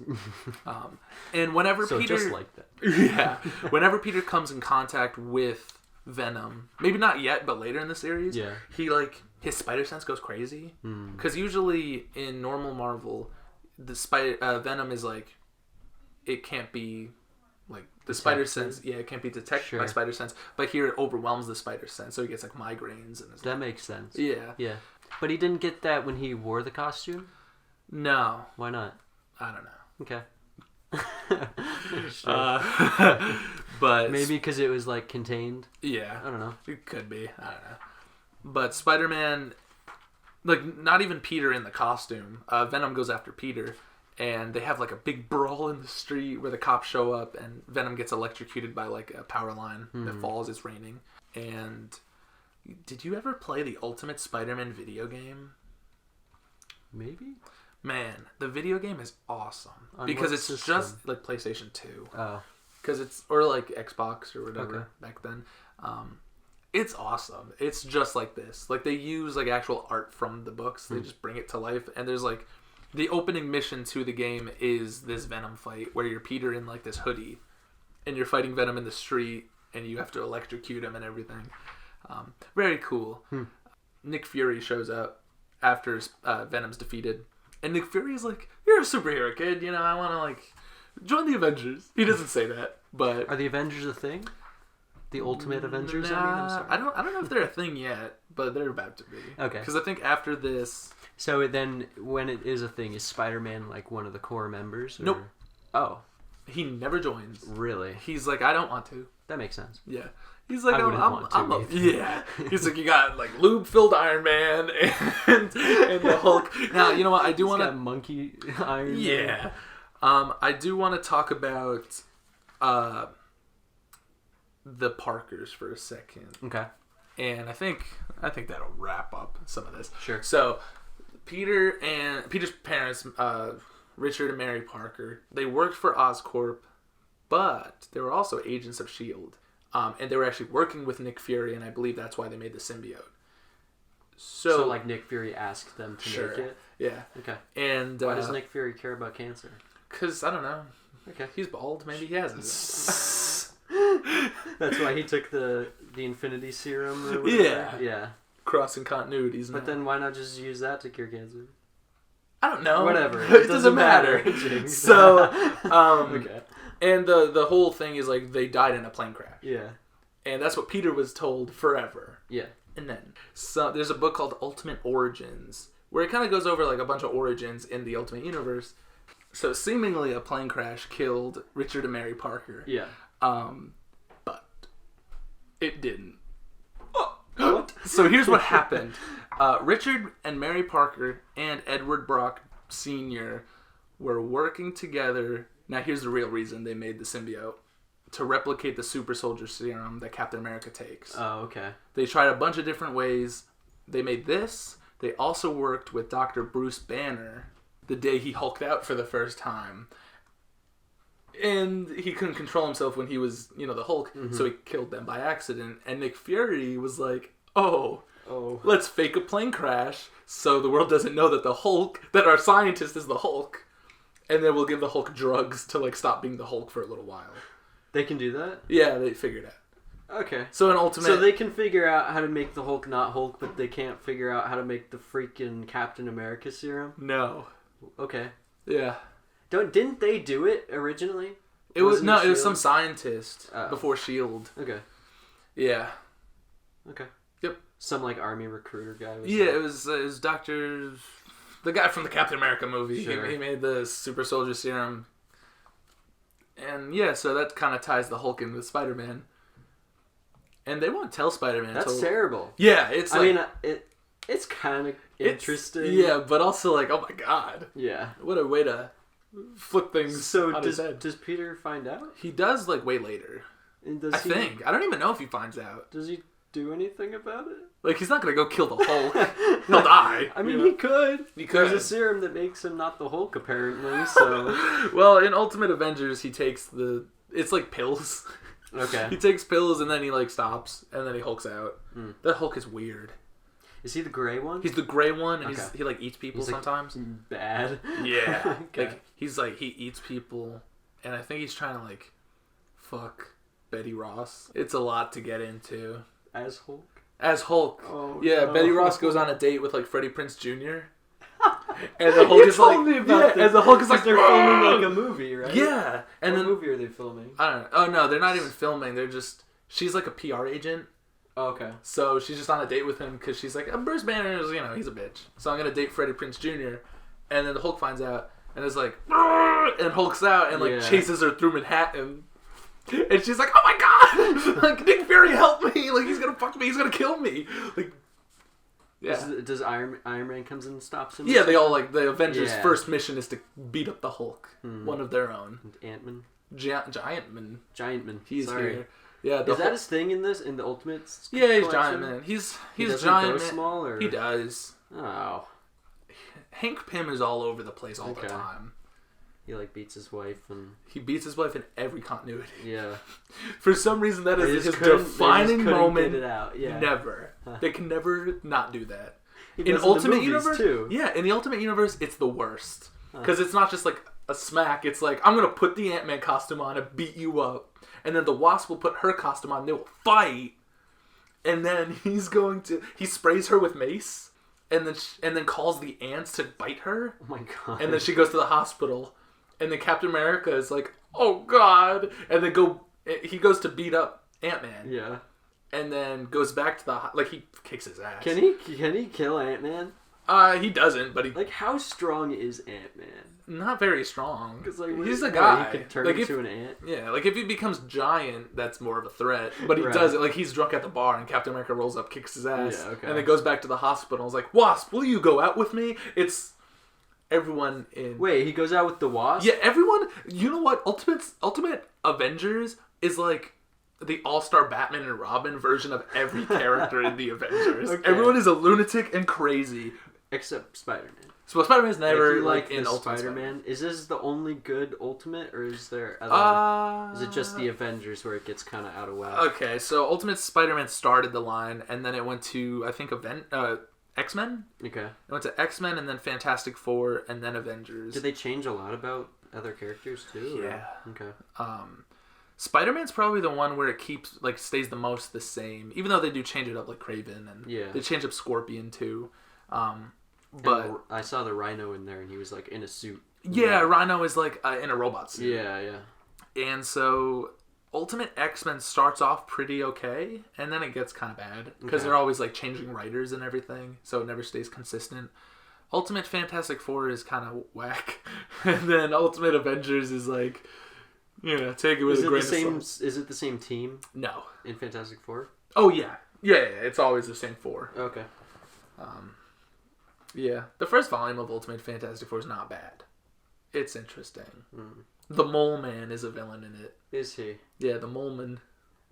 S1: And whenever Peter...
S2: just like that.
S1: Yeah. Whenever Peter comes in contact with Venom, maybe not yet, but later in the series, he like... His spider sense goes crazy. Because usually in normal Marvel, the Venom is like... It can't be... Like the spider sense, it can't be detected by spider sense, but here it overwhelms the spider sense, so he gets like migraines and
S2: that makes sense.
S1: Yeah.
S2: But he didn't get that when he wore the costume.
S1: No,
S2: why not?
S1: I don't know.
S2: Okay.
S1: But
S2: maybe because it was like contained.
S1: Yeah,
S2: I don't know.
S1: It could be. I don't know. But Spider-Man, like not even Peter in the costume. Venom goes after Peter. And they have like a big brawl in the street where the cops show up and Venom gets electrocuted by like a power line that falls. It's raining. And did you ever play the Ultimate Spider-Man video game?
S2: Maybe.
S1: Man, the video game is awesome.
S2: On
S1: because
S2: what
S1: it's
S2: system?
S1: just like PlayStation 2.
S2: Oh.
S1: Because it's, or like Xbox or whatever back then. It's awesome. It's just like this. Like, they use, like, actual art from the books. They just bring it to life. And there's, like, the opening mission to the game is this Venom fight where you're Peter in, like, this hoodie. And you're fighting Venom in the street. And you have to electrocute him and everything. Very cool. Nick Fury shows up after Venom's defeated. And Nick Fury is like, you're a superhero, kid. You know, I want to, like, join the Avengers. He doesn't say that, but...
S2: Are the Avengers a thing? The Ultimate Avengers?
S1: Nah,
S2: I mean, I'm sorry.
S1: I don't know if they're a thing yet, but they're about to be.
S2: Okay.
S1: Because I think after this...
S2: So then, when it is a thing, is Spider-Man, like, one of the core members? Or...
S1: Nope.
S2: Oh.
S1: He never joins.
S2: Really?
S1: He's like, I don't want to.
S2: That makes sense.
S1: Yeah. He's like,
S2: I wouldn't want to either.
S1: yeah. He's like, you got, like, lube-filled Iron Man and the Hulk. Now, you know what? I do want to...
S2: got monkey Iron Man.
S1: Yeah. I do want to talk about the Parkers for a second.
S2: Okay.
S1: And I think that'll wrap up some of this.
S2: Sure.
S1: So, Peter's parents, Richard and Mary Parker, they worked for Oscorp, but they were also agents of S.H.I.E.L.D. And they were actually working with Nick Fury, and I believe that's why they made the symbiote. So
S2: like, Nick Fury asked them to make it?
S1: Yeah.
S2: Okay.
S1: And
S2: why does Nick Fury care about cancer?
S1: Because, I don't know.
S2: Okay.
S1: He's bald. Maybe he has it.
S2: That's why he took the Infinity Serum or whatever?
S1: Yeah.
S2: Yeah.
S1: Crossing continuities now.
S2: But then why not just use that to cure cancer?
S1: I don't know.
S2: Whatever.
S1: It doesn't matter. So,
S2: okay.
S1: And the whole thing is, like, they died in a plane crash.
S2: Yeah.
S1: And that's what Peter was told forever.
S2: Yeah.
S1: And then, so there's a book called Ultimate Origins, where it kind of goes over, like, a bunch of origins in the Ultimate Universe. So, seemingly a plane crash killed Richard and Mary Parker.
S2: Yeah.
S1: But it didn't.
S2: What?
S1: So here's what happened. Richard and Mary Parker and Edward Brock Sr. were working together. Now here's the real reason they made the symbiote. To replicate the super soldier serum that Captain America takes.
S2: Oh, okay.
S1: They tried a bunch of different ways. They made this. They also worked with Dr. Bruce Banner the day he hulked out for the first time. And he couldn't control himself when he was, the Hulk, so he killed them by accident. And Nick Fury was like, oh, let's fake a plane crash so the world doesn't know that the Hulk, that our scientist is the Hulk. And then we'll give the Hulk drugs to, like, stop being the Hulk for a little while.
S2: They can do that?
S1: Yeah, they figured it out.
S2: Okay.
S1: So an Ultimate...
S2: So they can figure out how to make the Hulk not Hulk, but they can't figure out how to make the freaking Captain America serum?
S1: No.
S2: Okay.
S1: Yeah.
S2: Didn't they do it originally?
S1: It was
S2: S.H.I.E.L.D.?
S1: some scientist before S.H.I.E.L.D.
S2: Okay.
S1: Yeah.
S2: Okay.
S1: Yep.
S2: Some, like, army recruiter guy.
S1: It was Dr... The guy from the Captain America movie.
S2: Sure.
S1: He made the super soldier serum. And yeah, so that kind of ties the Hulk in with Spider-Man. And they won't tell Spider-Man.
S2: That's terrible.
S1: Yeah, it's like...
S2: I mean, it's kind of interesting.
S1: Yeah, but also like, oh my god.
S2: Yeah.
S1: What a way to flip things
S2: So
S1: on his head.
S2: does Peter find out?
S1: He does, like, way later.
S2: And
S1: I think. I don't even know if he finds out.
S2: Does he do anything about it?
S1: Like, he's not going to go kill the Hulk. He'll die.
S2: I mean, he could.
S1: He could.
S2: There's a serum that makes him not the Hulk, apparently, so...
S1: Well, in Ultimate Avengers, he takes it's like pills.
S2: Okay.
S1: He takes pills and then he, like, stops and then he hulks out. That Hulk is weird.
S2: Is he the gray one?
S1: He's the gray one, and
S2: Okay.
S1: he, like, eats people
S2: He's, like,
S1: sometimes.
S2: bad.
S1: Yeah.
S2: Okay.
S1: Like, he eats people, and I think he's trying to, like, fuck Betty Ross. It's a lot to get into.
S2: As Hulk?
S1: As Hulk.
S2: Oh,
S1: yeah,
S2: no.
S1: Betty Ross goes on a date with, like, Freddie Prinze Jr. And the Hulk is like... and the Hulk is like...
S2: They're filming, like, a movie, right?
S1: Yeah. And
S2: what
S1: then,
S2: movie are they filming?
S1: I don't know. Oh, no, they're not even filming. They're just... She's, like, a PR agent.
S2: Oh, okay.
S1: So she's just on a date with him because she's like, Bruce Banner is, he's a bitch. So I'm going to date Freddie Prinze Jr. And then the Hulk finds out and is like, and hulks out and, like, chases her through Manhattan. And she's like, oh my god! Like, Nick Fury, help me! Like, he's going to fuck me. He's going to kill me. Like, yeah.
S2: Does Iron Man comes in and stops him?
S1: Yeah, they all, like, the Avengers' first mission is to beat up the Hulk. One of their own.
S2: Ant-Man?
S1: Giant-Man.
S2: Giant-Man.
S1: He's
S2: Sorry.
S1: here. Yeah,
S2: is that his thing in the Ultimates?
S1: Yeah, he's
S2: collection?
S1: Giant Man. He's
S2: doesn't
S1: Giant
S2: go
S1: Man.
S2: Small, or?
S1: He does.
S2: Oh.
S1: Hank Pym is all over the place all the time.
S2: He like beats his wife and
S1: He beats his wife in every continuity.
S2: yeah.
S1: For some reason, that
S2: They
S1: is
S2: just
S1: his
S2: couldn't-
S1: defining
S2: they just couldn't
S1: moment.
S2: Get it out. Yeah.
S1: Never. They can never not do that.
S2: He
S1: In
S2: does
S1: Ultimate
S2: the movies,
S1: Universe,
S2: too.
S1: yeah, in the Ultimate Universe, it's the worst because it's not just like a smack. It's like I'm gonna put the Ant-Man costume on and beat you up, and then the Wasp will put her costume on. And they will fight, and then he sprays her with mace, and then calls the ants to bite her.
S2: Oh my god.
S1: And then she goes to the hospital, and then Captain America is like, "Oh God!" And then he goes to beat up Ant-Man.
S2: Yeah.
S1: And then goes back to he kicks his ass.
S2: Can he kill Ant-Man?
S1: He doesn't, but he
S2: Like, how strong is Ant-Man?
S1: not very strong.
S2: Because like
S1: He's a guy.
S2: He could turn
S1: like
S2: into an ant.
S1: Yeah, like if he becomes giant, that's more of a threat. But he
S2: Right.
S1: does it. Like he's drunk at the bar, and Captain America rolls up, kicks his ass,
S2: Yeah, okay.
S1: and then goes back to the hospital. Is like, Wasp, will you go out with me? It's everyone in.
S2: Wait, he goes out with the Wasp?
S1: Yeah, everyone. You know what? Ultimate Avengers is like the all-star Batman and Robin version of every character in the Avengers.
S2: Okay.
S1: Everyone is a lunatic and crazy.
S2: Except Spider-Man.
S1: So Spider-Man's never
S2: If you
S1: like in
S2: the
S1: Ultimate
S2: Spider-Man. Is this the only good Ultimate, or is there other? Is it just the Avengers where it gets kind of out of whack?
S1: Okay, so Ultimate Spider-Man started the line, and then it went to, I think, X-Men?
S2: Okay.
S1: It went to X-Men, and then Fantastic Four, and then Avengers.
S2: Did they change a lot about other characters, too? or-
S1: Yeah.
S2: Okay.
S1: Spider-Man's probably the one where it stays the most the same, even though they do change it up, like Kraven, and
S2: Yeah.
S1: they change up Scorpion, too.
S2: But I saw the Rhino in there, and he was, like, in a suit.
S1: Yeah, Rhino is, like, in a robot suit.
S2: Yeah, yeah.
S1: And so Ultimate X-Men starts off pretty okay, and then it gets kind of bad because
S2: Okay.
S1: they're always like changing writers and everything, so it never stays consistent. Ultimate Fantastic Four is kind of whack, and then Ultimate Avengers is like, take it with a grain of salt.
S2: Is it the same team
S1: No.
S2: in Fantastic Four?
S1: Oh yeah, it's always the same four.
S2: Okay.
S1: Yeah, the first volume of Ultimate Fantastic Four is not bad. It's interesting.
S2: Mm.
S1: The Mole Man is a villain in it.
S2: Is he?
S1: Yeah, the Mole Man.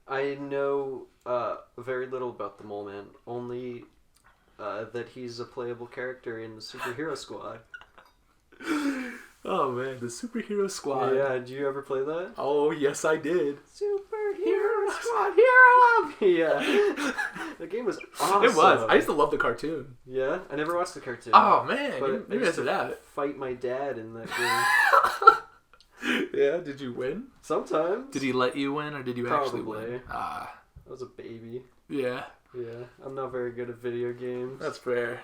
S2: I know very little about the Mole Man. Only that he's a playable character in the Superhero Squad.
S1: Oh man, the Superhero Squad.
S2: Yeah, did you ever play that?
S1: Oh yes, I did.
S2: Superhero Squad, hero up! Yeah. The game was awesome.
S1: It was. I used to love the cartoon.
S2: Yeah? I never watched the cartoon.
S1: Oh man,
S2: But
S1: you
S2: I used
S1: missed
S2: to
S1: it out.
S2: fight my dad in that game.
S1: Yeah, did you win?
S2: Sometimes.
S1: Did he let you win, or did you actually
S2: Probably.
S1: win?
S2: I was a baby.
S1: Yeah,
S2: Yeah. I'm not very good at video games.
S1: that's fair.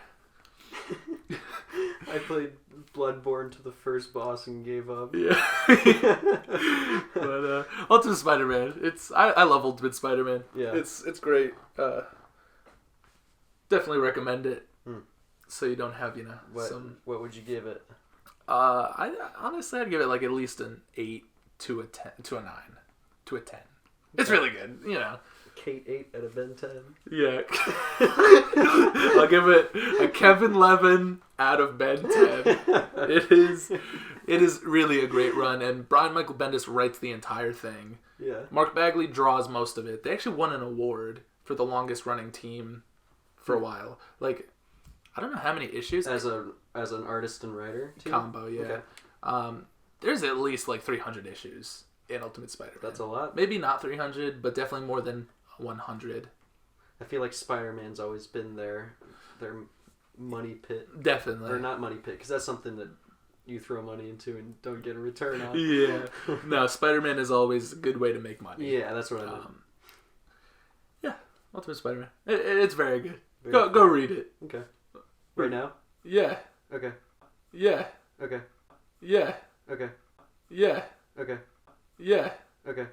S2: I played Bloodborne to the first boss and gave up.
S1: Yeah. But Ultimate Spider-Man. I love Ultimate Spider-Man.
S2: Yeah.
S1: It's great. Definitely recommend it.
S2: Hmm.
S1: So you don't have
S2: What would you give it?
S1: I honestly I'd give it like at least an 8 to a 10 to a 9 to a 10. It's really good,
S2: Kate 8 out of Ben 10.
S1: Yeah. I'll give it a Kevin Levin out of Ben 10. It is really a great run, and Brian Michael Bendis writes the entire thing.
S2: Yeah.
S1: Mark Bagley draws most of it. They actually won an award for the longest running team for a while. Like, I don't know how many issues.
S2: As an artist and writer too?
S1: Combo, yeah.
S2: Okay.
S1: There's at least like 300 issues in Ultimate Spider-Man.
S2: That's a lot.
S1: Maybe not 300, but definitely more than 100.
S2: I feel like Spider-Man's always been their money pit.
S1: Definitely.
S2: Or not money pit, because that's something that you throw money into and don't get a return on.
S1: Yeah. No, Spider-Man is always a good way to make money.
S2: Yeah, that's what I meant.
S1: Yeah, Ultimate Spider-Man. It's very good.
S2: Very
S1: Go read it.
S2: Okay. Right now?
S1: Yeah.
S2: Okay.
S1: Yeah.
S2: Okay.
S1: Yeah.
S2: Okay.
S1: Yeah.
S2: Okay.
S1: Yeah.
S2: Okay.